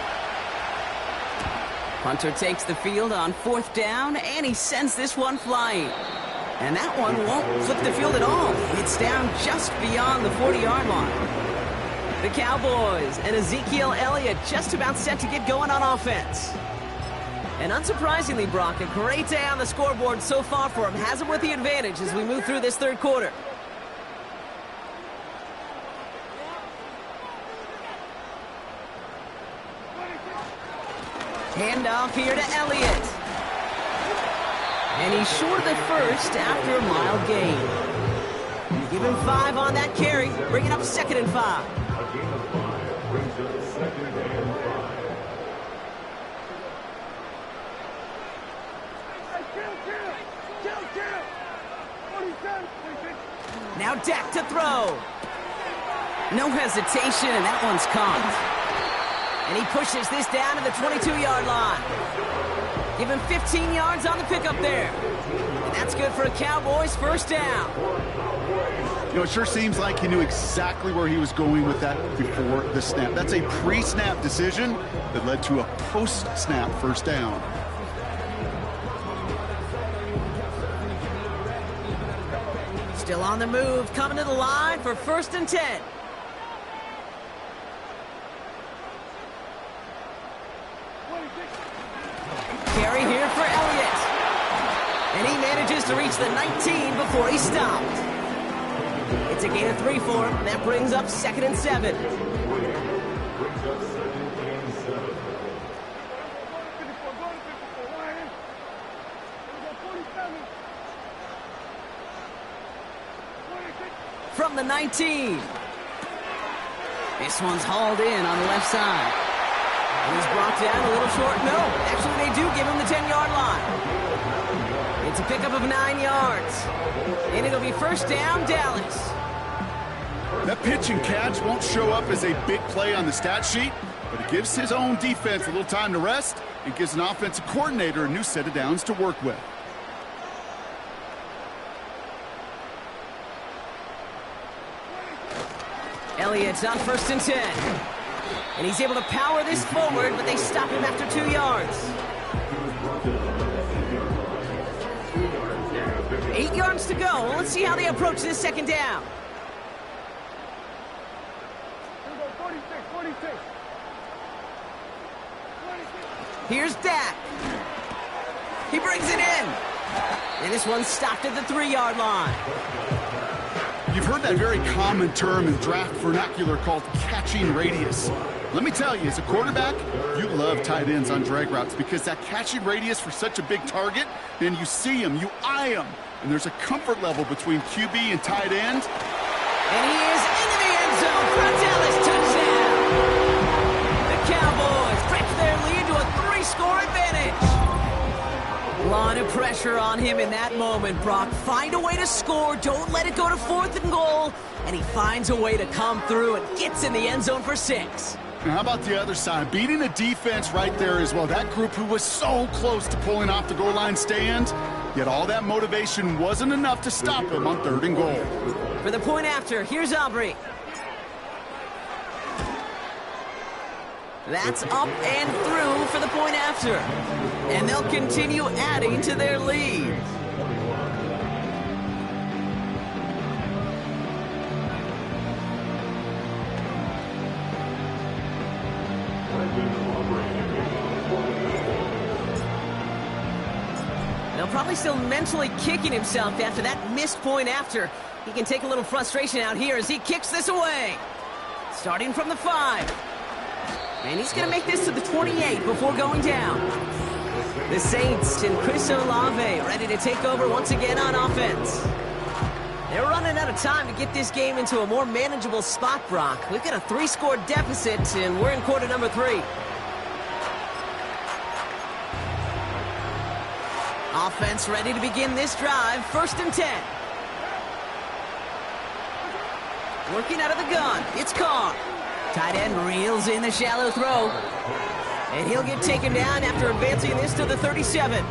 Hunter takes the field on 4th down, and he sends this one flying. And that one won't flip the field at all. It's down just beyond the 40-yard line. The Cowboys and Ezekiel Elliott just about set to get going on offense. And unsurprisingly, Brock, a great day on the scoreboard so far for him. Has him with the advantage as we move through this 3rd quarter. Handoff here to Elliott. And he's short of the first after a mild gain. Give him 5 on that carry, bringing up 2nd and 5. A gain of 5 brings up 2nd and 5. Now Dak to throw. No hesitation, and that one's caught. And he pushes this down to the 22-yard line. Give him 15 yards on the pickup there. And that's good for a Cowboys 1st down. You know, it sure seems like he knew exactly where he was going with that before the snap. That's a pre-snap decision that led to a post-snap 1st down. Still on the move, coming to the line for 1st and 10. Carry here for Elliott. And he manages to reach the 19 before he stopped. It's a gain of 3 for him. That brings up 2nd and 7. From the 19. This one's hauled in on the left side. And he's brought down a little short. No, actually they do give him the 10-yard line. It's a pickup of 9 yards. And it'll be 1st down, Dallas. That pitch and catch won't show up as a big play on the stat sheet, but it gives his own defense a little time to rest and gives an offensive coordinator a new set of downs to work with. Elliott's on 1st and 10. And he's able to power this forward, but they stop him after 2 yards. 8 yards to go. Well, let's see how they approach this 2nd down. Here's Dak. He brings it in. And this one's stopped at the 3-yard line. You've heard that very common term in draft vernacular called catching radius. Let me tell you, as a quarterback, you love tight ends on drag routes because that catching radius for such a big target, and you see him, you eye him, and there's a comfort level between QB and tight end. And he is into the end zone for a Dallas touchdown. The Cowboys stretch their lead to a 3-score advantage. A lot of pressure on him in that moment, Brock. Find a way to score. Don't let it go to 4th and goal. And he finds a way to come through and gets in the end zone for 6. Now, how about the other side? Beating the defense right there as well. That group who was so close to pulling off the goal line stand, yet all that motivation wasn't enough to stop him on 3rd and goal. For the point after, here's Aubrey. That's up and through for the point after. And they'll continue adding to their lead. Now probably still mentally kicking himself after that missed point after. He can take a little frustration out here as he kicks this away. Starting from the 5. And he's going to make this to the 28 before going down. The Saints and Chris Olave ready to take over once again on offense. They're running out of time to get this game into a more manageable spot, Brock. We've got a 3-score deficit, and we're in quarter number 3. Offense ready to begin this drive. 1st and 10. Working out of the gun, it's Carr. Tight end reels in the shallow throw. And he'll get taken down after advancing this to the 37.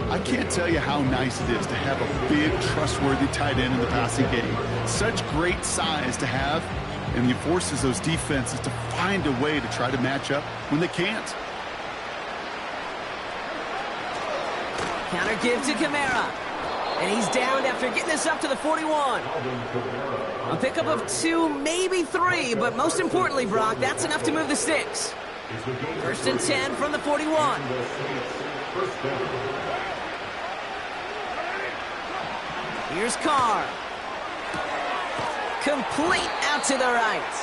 I can't tell you how nice it is to have a big, trustworthy tight end in the passing game. Such great size to have, and he forces those defenses to find a way to try to match up when they can't. Counter give to Kamara. And he's down after getting this up to the 41. A pickup of 2, maybe 3, but most importantly, Brock, that's enough to move the sticks. 1st and 10 from the 41. Here's Carr. Complete out to the right.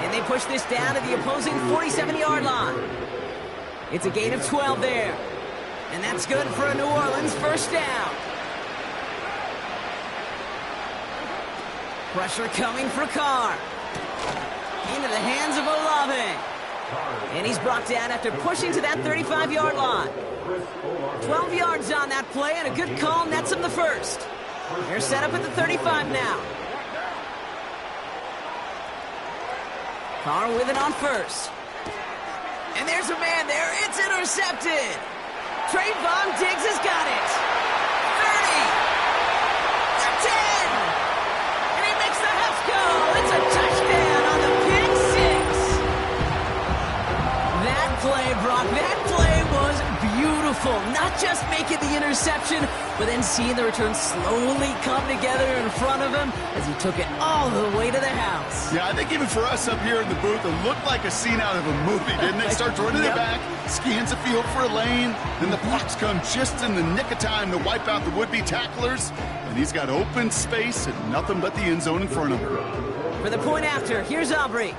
And they push this down to the opposing 47-yard line. It's a gain of 12 there. And that's good for a New Orleans 1st down. Pressure coming for Carr. Into the hands of Olave. And he's brought down after pushing to that 35-yard line. 12 yards on that play, and a good call nets him the 1st. They're set up at the 35 now. Carr with it on 1st. And there's a man there. It's intercepted. Trayvon Diggs has got it. 30. 10. And he makes the half goal. It's a touchdown on the pick 6. That play, Brock, that play was beautiful. Not just making the interception, but then seeing the return slowly come together in front of him as he took it all the way to the house. Yeah, I think even for us up here in the booth, it looked like a scene out of a movie, didn't it? Starts running it back, scans the field for a lane, then the blocks come just in the nick of time to wipe out the would-be tacklers, and he's got open space and nothing but the end zone in front of him. For the point after, here's Aubrey.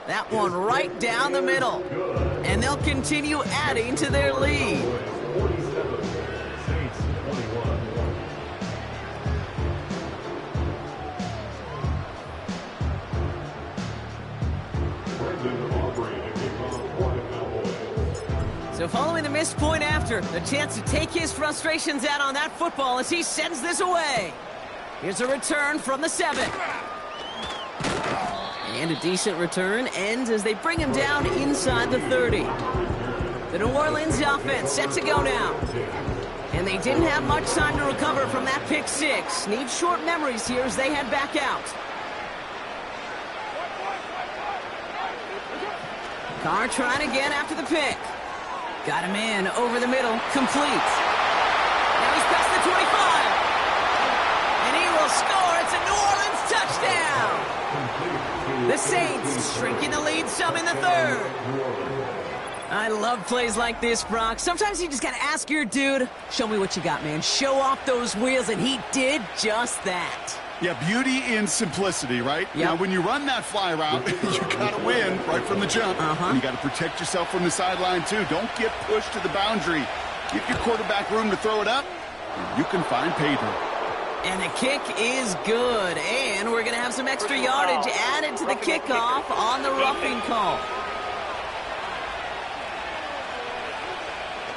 That one right down the middle. And they'll continue adding to their lead. So following the missed point after, the chance to take his frustrations out on that football as he sends this away. Here's a return from the 7. And a decent return ends as they bring him down inside the 30. The New Orleans offense set to go now. And they didn't have much time to recover from that pick 6. Need short memories here as they head back out. Carr trying again after the pick. Got him in over the middle, complete. Now he's past the 25. And he will score. It's a New Orleans touchdown. The Saints shrinking the lead some in the 3rd. I love plays like this, Brock. Sometimes you just got to ask your dude, show me what you got, man. Show off those wheels, and he did just that. Yeah, beauty in simplicity, right? Yep. Now, when you run that fly route, you got to win right from the jump. And you got to protect yourself from the sideline, too. Don't get pushed to the boundary. Give your quarterback room to throw it up, and you can find pay dirt. And the kick is good. And we're going to have some extra yardage added to the kickoff on the roughing call.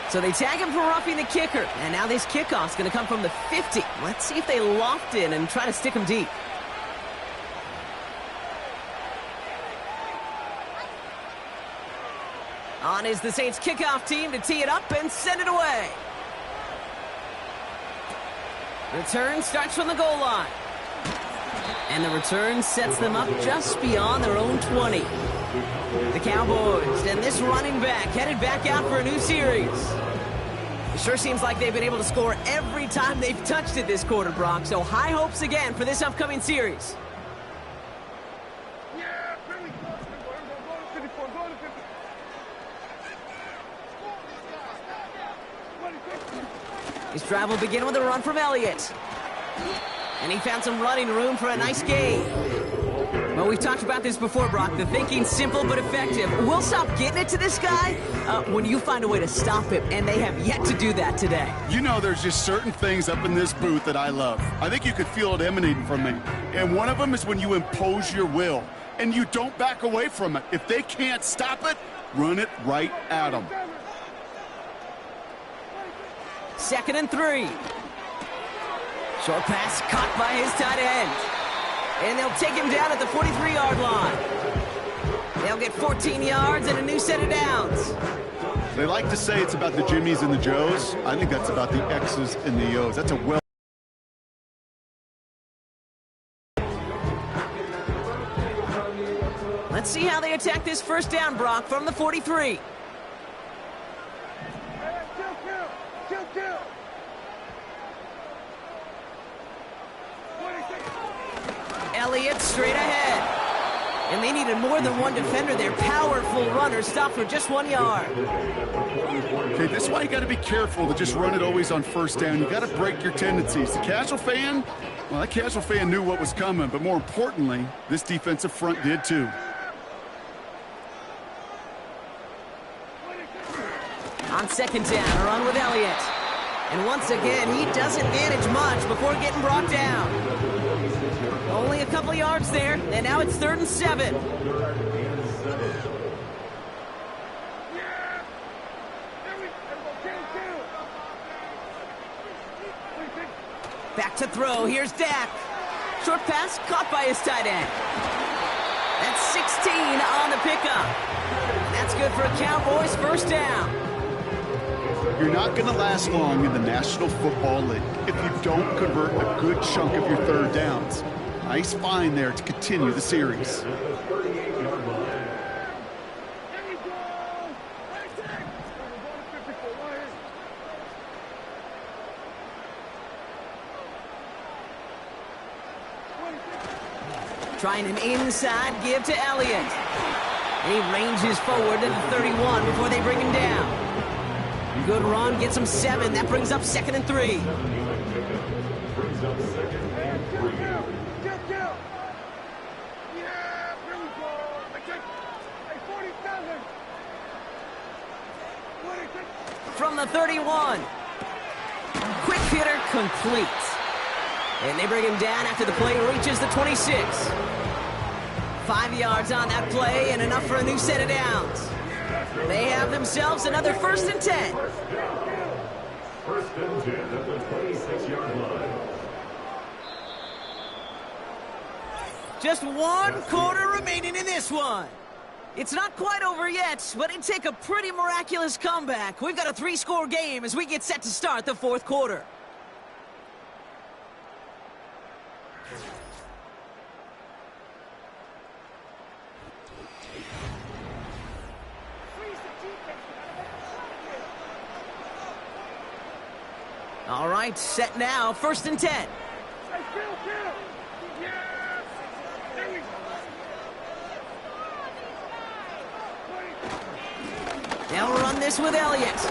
So they tag him for roughing the kicker. And now this kickoff's going to come from the 50. Let's see if they loft in and try to stick him deep. On is the Saints kickoff team to tee it up and send it away. Return starts from the goal line. And the return sets them up just beyond their own 20. The Cowboys and this running back headed back out for a new series. It sure seems like they've been able to score every time they've touched it this quarter, Brock. So high hopes again for this upcoming series. His drive will begin with a run from Elliott. And he found some running room for a nice gain. Well, we've talked about this before, Brock. The thinking's simple but effective. We'll stop getting it to this guy when you find a way to stop him, and they have yet to do that today. You know, there's just certain things up in this booth that I love. I think you could feel it emanating from me. And one of them is when you impose your will, and you don't back away from it. If they can't stop it, run it right at them. 2nd and 3. Short pass caught by his tight end. And they'll take him down at the 43-yard line. They'll get 14 yards and a new set of downs. They like to say it's about the Jimmies and the Joes. I think that's about the X's and the O's. That's a well. Let's see how they attack this first down, Brock, from the 43. Elliott straight ahead. And they needed more than one defender. Their powerful runner stopped for just 1 yard. Okay, this is why you got to be careful to just run it always on first down. You got to break your tendencies. The casual fan, well, that casual fan knew what was coming, but more importantly, this defensive front did too. On 2nd down, a run with Elliott. And once again, he doesn't manage much before getting brought down. Only a couple yards there, and now it's 3rd and 7. Back to throw. Here's Dak. Short pass caught by his tight end. That's 16 on the pickup. That's good for a Cowboys first down. You're not going to last long in the National Football League if you don't convert a good chunk of your third downs. Nice find there to continue the series. Trying an inside give to Elliott. And he ranges forward to the 31 before they bring him down. Good run, gets him 7. That brings up 2nd and 3. From the 31. Quick hitter complete. And they bring him down after the play reaches the 26. 5 yards on that play and enough for a new set of downs. They have themselves another 1st and 10. 1st and 10 at the 26-yard line. Just 1 quarter remaining in this one. It's not quite over yet, but it'd take a pretty miraculous comeback. We've got a 3-score game as we get set to start the 4th quarter. All right, set now, 1st and 10. They'll run this with Elliott.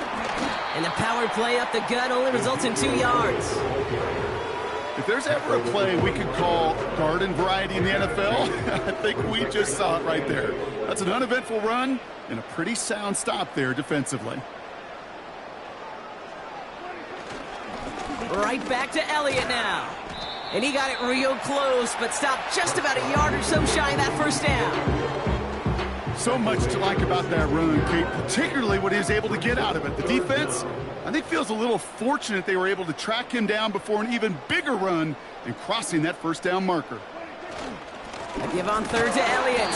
And the power play up the gut only results in 2 yards. If there's ever a play we could call garden variety in the NFL, I think we just saw it right there. That's an uneventful run and a pretty sound stop there defensively. Right back to Elliott now. And he got it real close, but stopped just about a yard or so shy of that first down. So much to like about that run, Kate, particularly what he was able to get out of it. The defense, I think, feels a little fortunate they were able to track him down before an even bigger run and crossing that first down marker. A give on third to Elliott.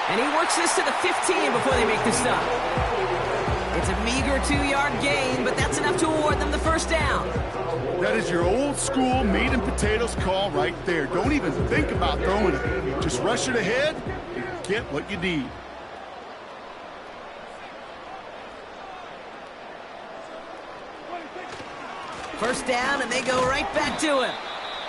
And he works this to the 15 before they make the stop. It's a meager 2-yard gain, but that's enough to award them the first down. That is your old school meat and potatoes call right there. Don't even think about throwing it. Just rush it ahead and get what you need. First down, and they go right back to him.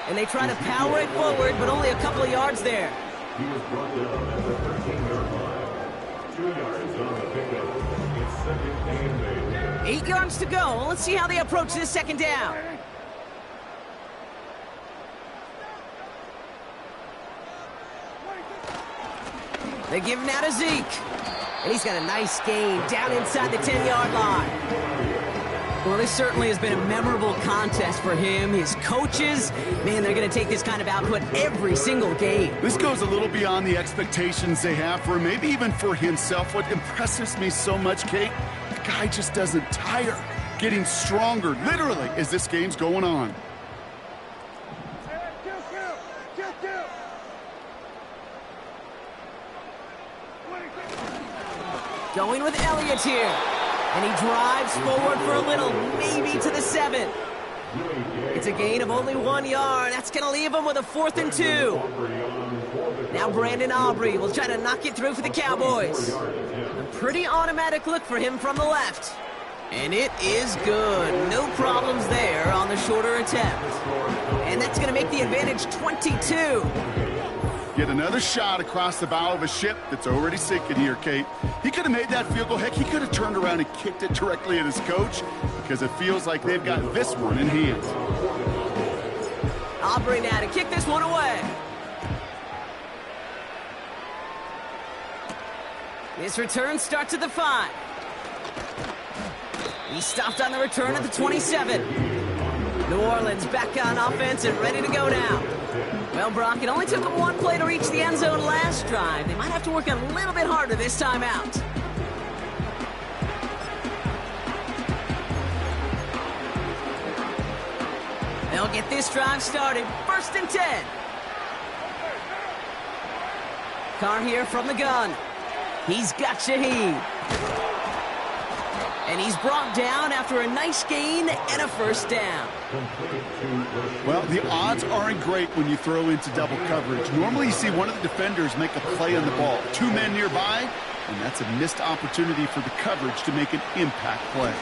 And they try to power it forward, but only a couple of yards there. He was brought down at the 13-yard line. 2 yards on the pickup. It's second and 8. 8 yards to go. Let's see how they approach this second down. They give him now to Zeke. And he's got a nice gain down inside the 10-yard line. Well, this certainly has been a memorable contest for him. His coaches, man, they're going to take this kind of output every single game. This goes a little beyond the expectations they have for him, maybe even for himself. What impresses me so much, Kate, the guy just doesn't tire, getting stronger, literally, as this game's going on. Going with Elliott here. And he drives forward for a little, maybe to the 7. It's a gain of only 1 yard. That's going to leave him with a 4th and 2. Now Brandon Aubrey will try to knock it through for the Cowboys. A pretty automatic look for him from the left. And it is good. No problems there on the shorter attempt. And that's going to make the advantage 22. Get another shot across the bow of a ship that's already sinking here, Kate. He could have made that field goal. Heck, he could have turned around and kicked it directly at his coach because it feels like they've got this one in hand. Aubrey now to kick this one away. This return starts at the 5. He stopped on the return at the 27. New Orleans back on offense and ready to go now. Well, Brock, it only took them 1 play to reach the end zone last drive. They might have to work a little bit harder this time out. They'll get this drive started. 1st and 10. Carr here from the gun. He's got Shaheed. And he's brought down after a nice gain and a first down. Well, the odds aren't great when you throw into double coverage. Normally you see one of the defenders make a play on the ball. 2 men nearby, and that's a missed opportunity for the coverage to make an impact play.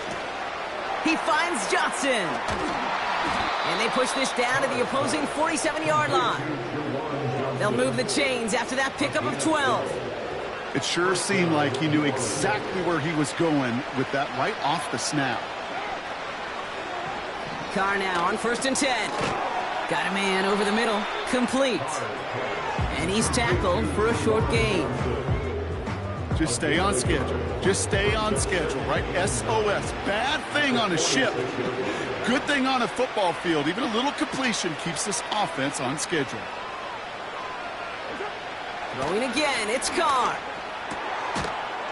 He finds Johnson. And they push this down to the opposing 47-yard line. They'll move the chains after that pickup of 12. It sure seemed like he knew exactly where he was going with that right off the snap. Carr now on 1st and 10. Got a man over the middle. Complete. And he's tackled for a short gain. Just stay on schedule. Just stay on schedule, right? SOS. Bad thing on a ship. Good thing on a football field. Even a little completion keeps this offense on schedule. Throwing again. It's Carr.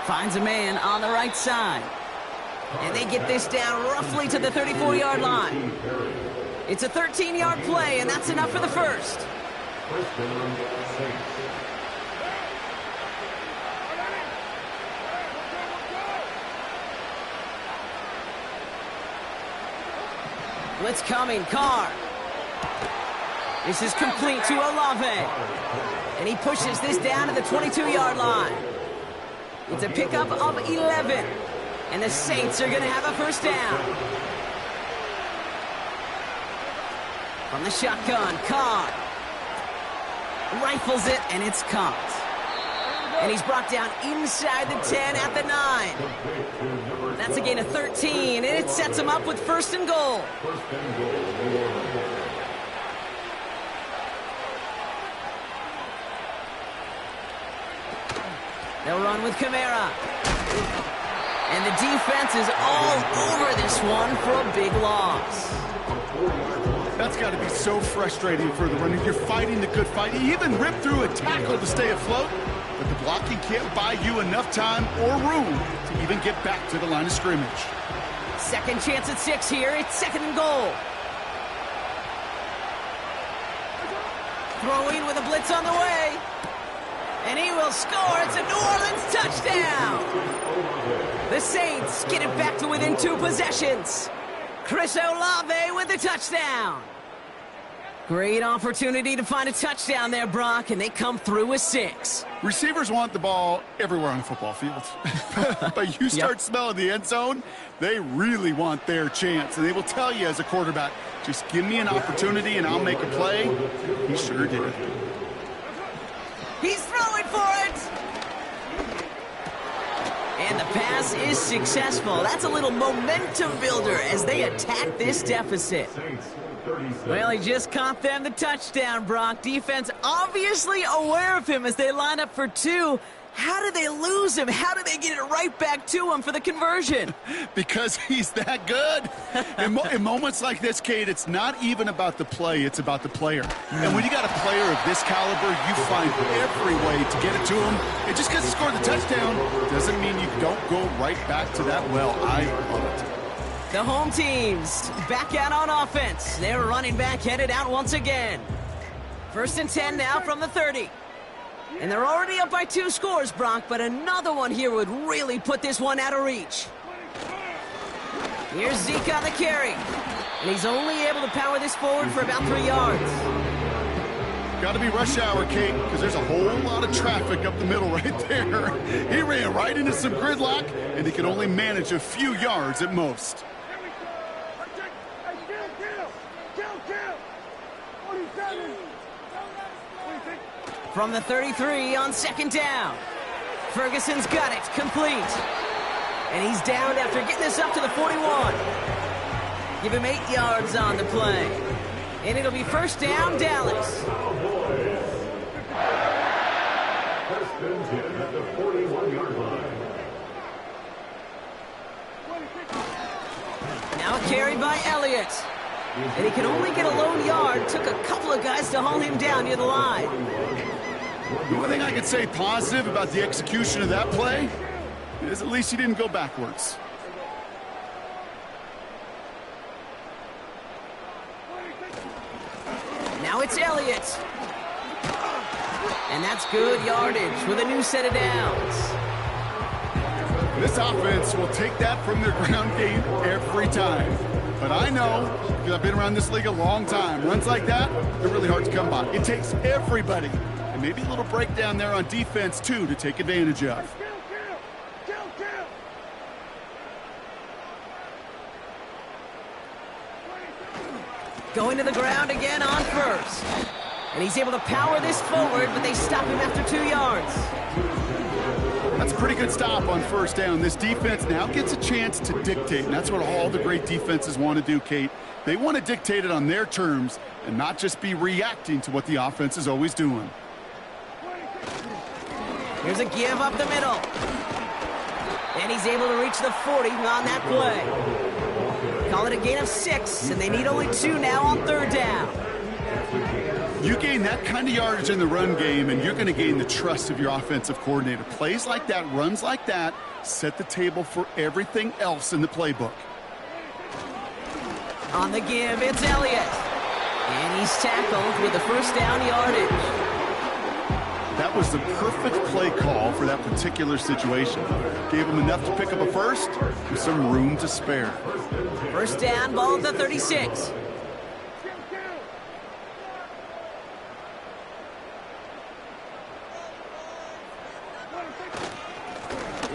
Finds a man on the right side. And they get this down roughly to the 34-yard line. It's a 13-yard play, and that's enough for the first. First down, 6. Blitz coming. Carr. This is complete to Olave. And he pushes this down to the 22-yard line. It's a pickup of 11. And the Saints are going to have a first down. From the shotgun, Carr rifles it, and it's caught. And he's brought down inside the 10 at the 9. That's a gain of 13, and it sets him up with 1st and goal. They'll run with Kamara. And the defense is all over this one for a big loss. That's got to be so frustrating for the runner. You're fighting the good fight. You even rip through a tackle to stay afloat, but the blocking can't buy you enough time or room to even get back to the line of scrimmage. Second chance at 6 here. It's 2nd and goal. Throwing with a blitz on the way. And he will score. It's a New Orleans touchdown. The Saints get it back to within 2 possessions. Chris Olave with the touchdown. Great opportunity to find a touchdown there, Brock, and they come through with 6. Receivers want the ball everywhere on the football field. But you start smelling the end zone, they really want their chance. And they will tell you as a quarterback, just give me an opportunity and I'll make a play. He sure did. He's throwing for it. And the pass is successful. That's a little momentum builder as they attack this deficit. Well, he just caught them the touchdown, Brock. Defense obviously aware of him as they line up for 2. How did they lose him? How did they get it right back to him for the conversion? Because he's that good. In moments like this, Kate, it's not even about the play, it's about the player. And when you got a player of this caliber, you find every way to get it to him. And just because he scored the touchdown doesn't mean you don't go right back to that well. I love it. The home teams back out on offense. Their running back headed out once again. 1st and 10 now from the 30. And they're already up by 2 scores, Brock, but another one here would really put this one out of reach. Here's Zeke on the carry. And he's only able to power this forward for about 3 yards. Got to be rush hour, Kate, because there's a whole lot of traffic up the middle right there. He ran right into some gridlock, and he could only manage a few yards at most. From the 33 on 2nd down. Ferguson's got it, complete. And he's down after getting this up to the 41. Give him 8 yards on the play. And it'll be 1st down, Dallas. Cowboys. First and 10 at the 41-yard line. Now carried by Elliott. And he can only get a lone yard. Took a couple of guys to haul him down near the line. The one thing I could say positive about the execution of that play is at least he didn't go backwards. Now it's Elliott. And that's good yardage with a new set of downs. This offense will take that from their ground game every time. But I know, because I've been around this league a long time, runs like that, they're really hard to come by. It takes everybody, and maybe a little breakdown there on defense, too, to take advantage of. Going to the ground again on 1st. And he's able to power this forward, but they stop him after 2 yards. That's a pretty good stop on 1st down. This defense now gets a chance to dictate, and that's what all the great defenses want to do, Kate. They want to dictate it on their terms and not just be reacting to what the offense is always doing. Here's a give up the middle. And he's able to reach the 40 on that play. Call it a gain of 6, and they need only 2 now on 3rd down. You gain that kind of yardage in the run game, and you're going to gain the trust of your offensive coordinator. Plays like that, runs like that, set the table for everything else in the playbook. On the give, it's Elliott. And he's tackled with the 1st down yardage. That was the perfect play call for that particular situation. Gave him enough to pick up a 1st with some room to spare. 1st down, ball at the 36.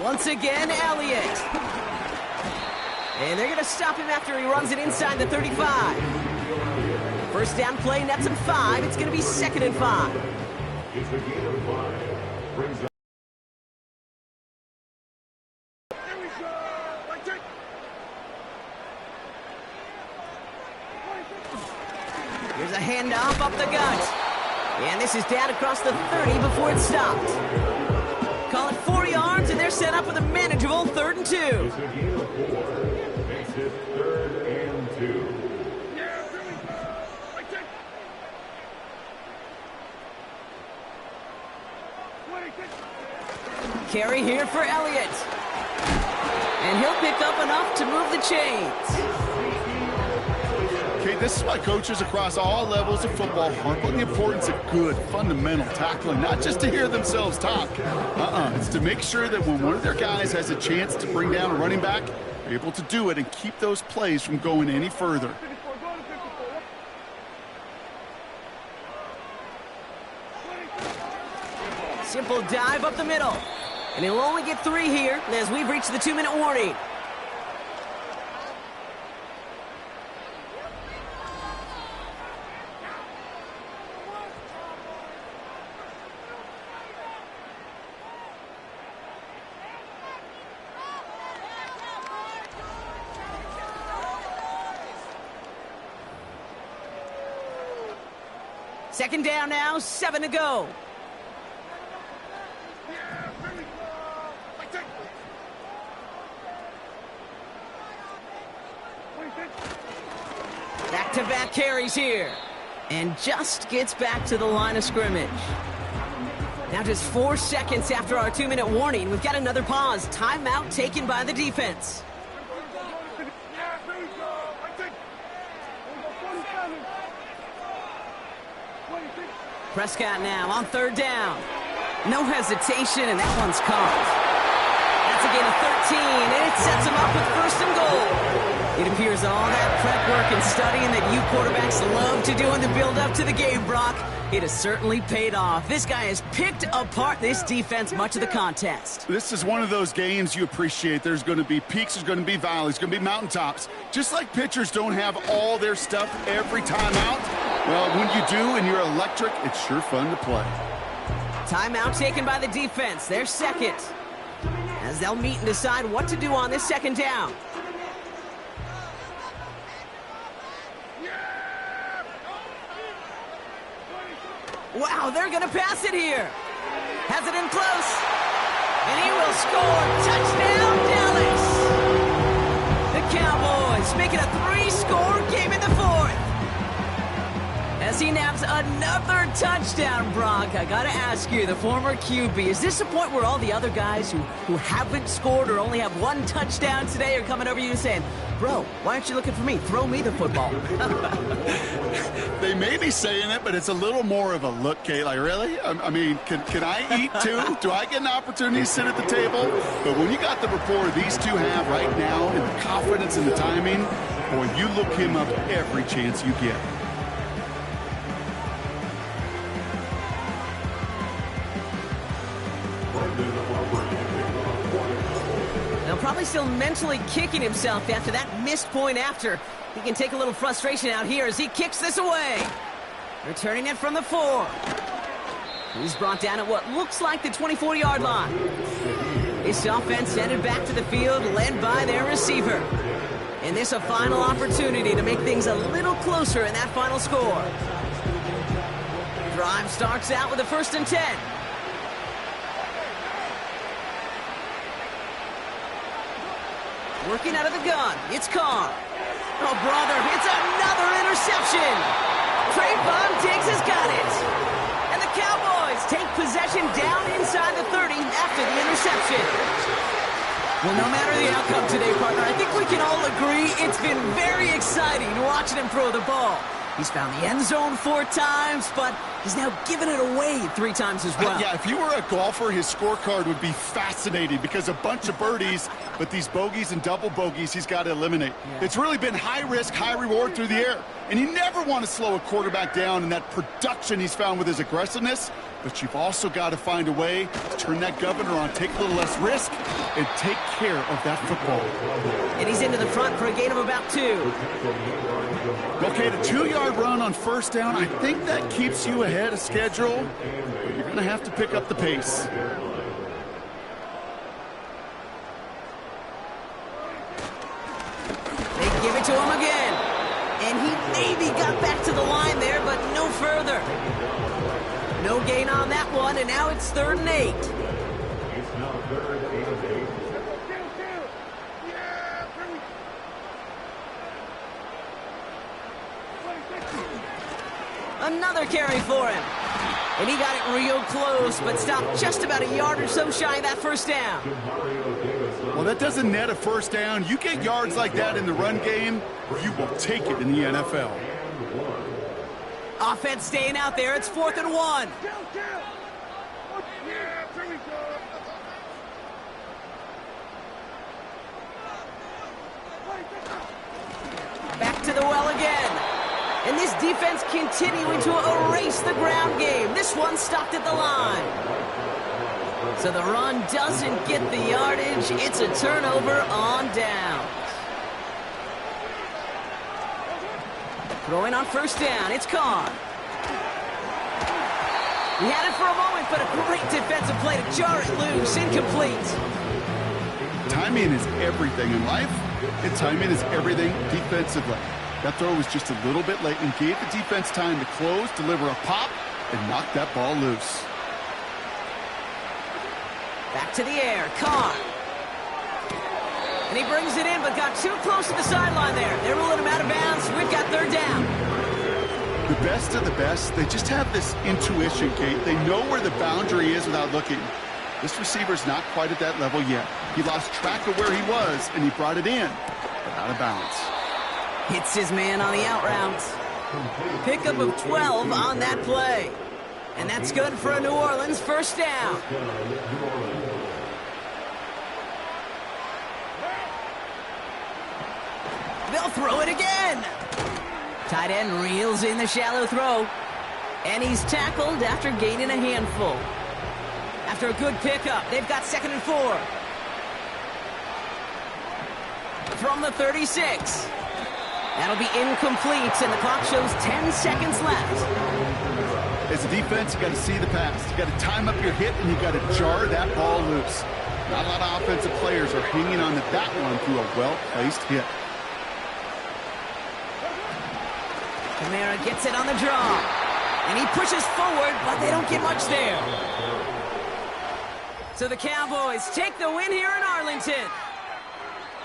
Once again, Elliott. And they're going to stop him after he runs it inside the 35. 1st down play, nets him 5. It's going to be 2nd and 5. It's a gain of 5. Brings up. Here's a handoff up the gut. And this is down across the 30 before it's stopped. Call it 4 They're set up with a manageable 3rd and 2. It's a gain of 4. Makes it 3rd and 2. Carry here for Elliott. And he'll pick up enough to move the chains. Okay, this is why coaches across all levels of football harp on the importance of good, fundamental tackling, not just to hear themselves talk. It's to make sure that when one of their guys has a chance to bring down a running back, they're able to do it and keep those plays from going any further. Simple dive up the middle. And he'll only get 3 here as we've reached the 2-minute warning. Second down now, 7 to go. Back-to-back carries here. And just gets back to the line of scrimmage. Now just 4 seconds after our 2-minute warning, we've got another pause. Timeout taken by the defense. Prescott now on 3rd down. No hesitation, and that one's caught. That's a gain of 13, and it sets him up with 1st and goal. It appears all that prep work and studying that you quarterbacks love to do in the build-up to the game, Brock, it has certainly paid off. This guy has picked apart this defense much of the contest. This is one of those games you appreciate. There's going to be peaks, there's going to be valleys, going to be mountaintops. Just like pitchers don't have all their stuff every time out, well, when you do and you're electric, it's sure fun to play. Timeout taken by the defense. They're second. As they'll meet and decide what to do on this 2nd down. Wow, they're going to pass it here. Has it in close. And he will score. Touchdown, Dallas. The Cowboys make it a 3-score game in the 4th. As he naps another touchdown, Brock, I got to ask you, the former QB, is this a point where all the other guys who haven't scored or only have 1 touchdown today are coming over you and saying, bro, why aren't you looking for me? Throw me the football. They may be saying it, but it's a little more of a look, Kate. Like, really? I mean, can I eat too? Do I get an opportunity to sit at the table? But when you got the rapport these two have right now and the confidence and the timing, boy, you look him up every chance you get. Now probably still mentally kicking himself after that missed point after. He can take a little frustration out here as he kicks this away. Returning it from the 4. He's brought down at what looks like the 24-yard line. This offense headed back to the field, led by their receiver. And this a final opportunity to make things a little closer in that final score. Drive starts out with a 1st and 10. Working out of the gun, it's Carr. Oh, brother, it's another interception. Trayvon Diggs has got it. And the Cowboys take possession down inside the 30 after the interception. Well, no matter the outcome today, partner, I think we can all agree it's been very exciting watching him throw the ball. He's found the end zone 4 times, but he's now given it away 3 times as well. Yeah, if you were a golfer, his scorecard would be fascinating because a bunch of birdies, but these bogeys and double bogeys he's got to eliminate. Yeah. It's really been high risk, high reward through the air. And you never want to slow a quarterback down in that production he's found with his aggressiveness, but you've also got to find a way to turn that governor on, take a little less risk, and take care of that football. And he's into the front for a gain of about 2. Okay, the 2-yard run on 1st down, I think that keeps you ahead of schedule, but you're going to have to pick up the pace. They give it to him again. And he maybe got back to the line there, but no further. No gain on that one, and now it's 3rd and 8. It's now 3rd and 8. Another carry for him. And he got it real close, but stopped just about a yard or so shy of that first down. Well, that doesn't net a first down. You get yards like that in the run game, you will take it in the NFL. Offense staying out there. It's 4th and 1. Back to the well again. And this defense continuing to erase the ground game. This one stopped at the line. So the run doesn't get the yardage. It's a turnover on downs. Throwing on first down. It's Carr. He had it for a moment, but a great defensive play to jar it loose. Incomplete. Timing is everything in life, and timing is everything defensively. That throw was just a little bit late and gave the defense time to close, deliver a pop, and knock that ball loose. Back to the air, Carr. And he brings it in, but got too close to the sideline there. They're ruling him out of bounds. We've got 3rd down. The best of the best, they just have this intuition, Kate. They know where the boundary is without looking. This receiver's not quite at that level yet. He lost track of where he was, and he brought it in, but out of bounds. Hits his man on the out route. Pickup of 12 on that play. And that's good for a New Orleans first down. They'll throw it again. Tight end reels in the shallow throw. And he's tackled after gaining a handful. After a good pickup, they've got 2nd and 4. From the 36. That'll be incomplete, and the clock shows 10 seconds left. As a defense, you got to see the pass. You got to time up your hit, and you got to jar that ball loose. Not a lot of offensive players are hanging on to that one through a well-placed hit. Kamara gets it on the draw. And he pushes forward, but they don't get much there. So the Cowboys take the win here in Arlington.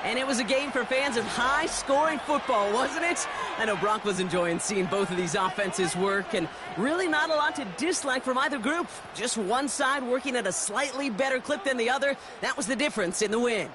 And it was a game for fans of high-scoring football, wasn't it? I know Brock was enjoying seeing both of these offenses work, and really not a lot to dislike from either group. Just one side working at a slightly better clip than the other. That was the difference in the win.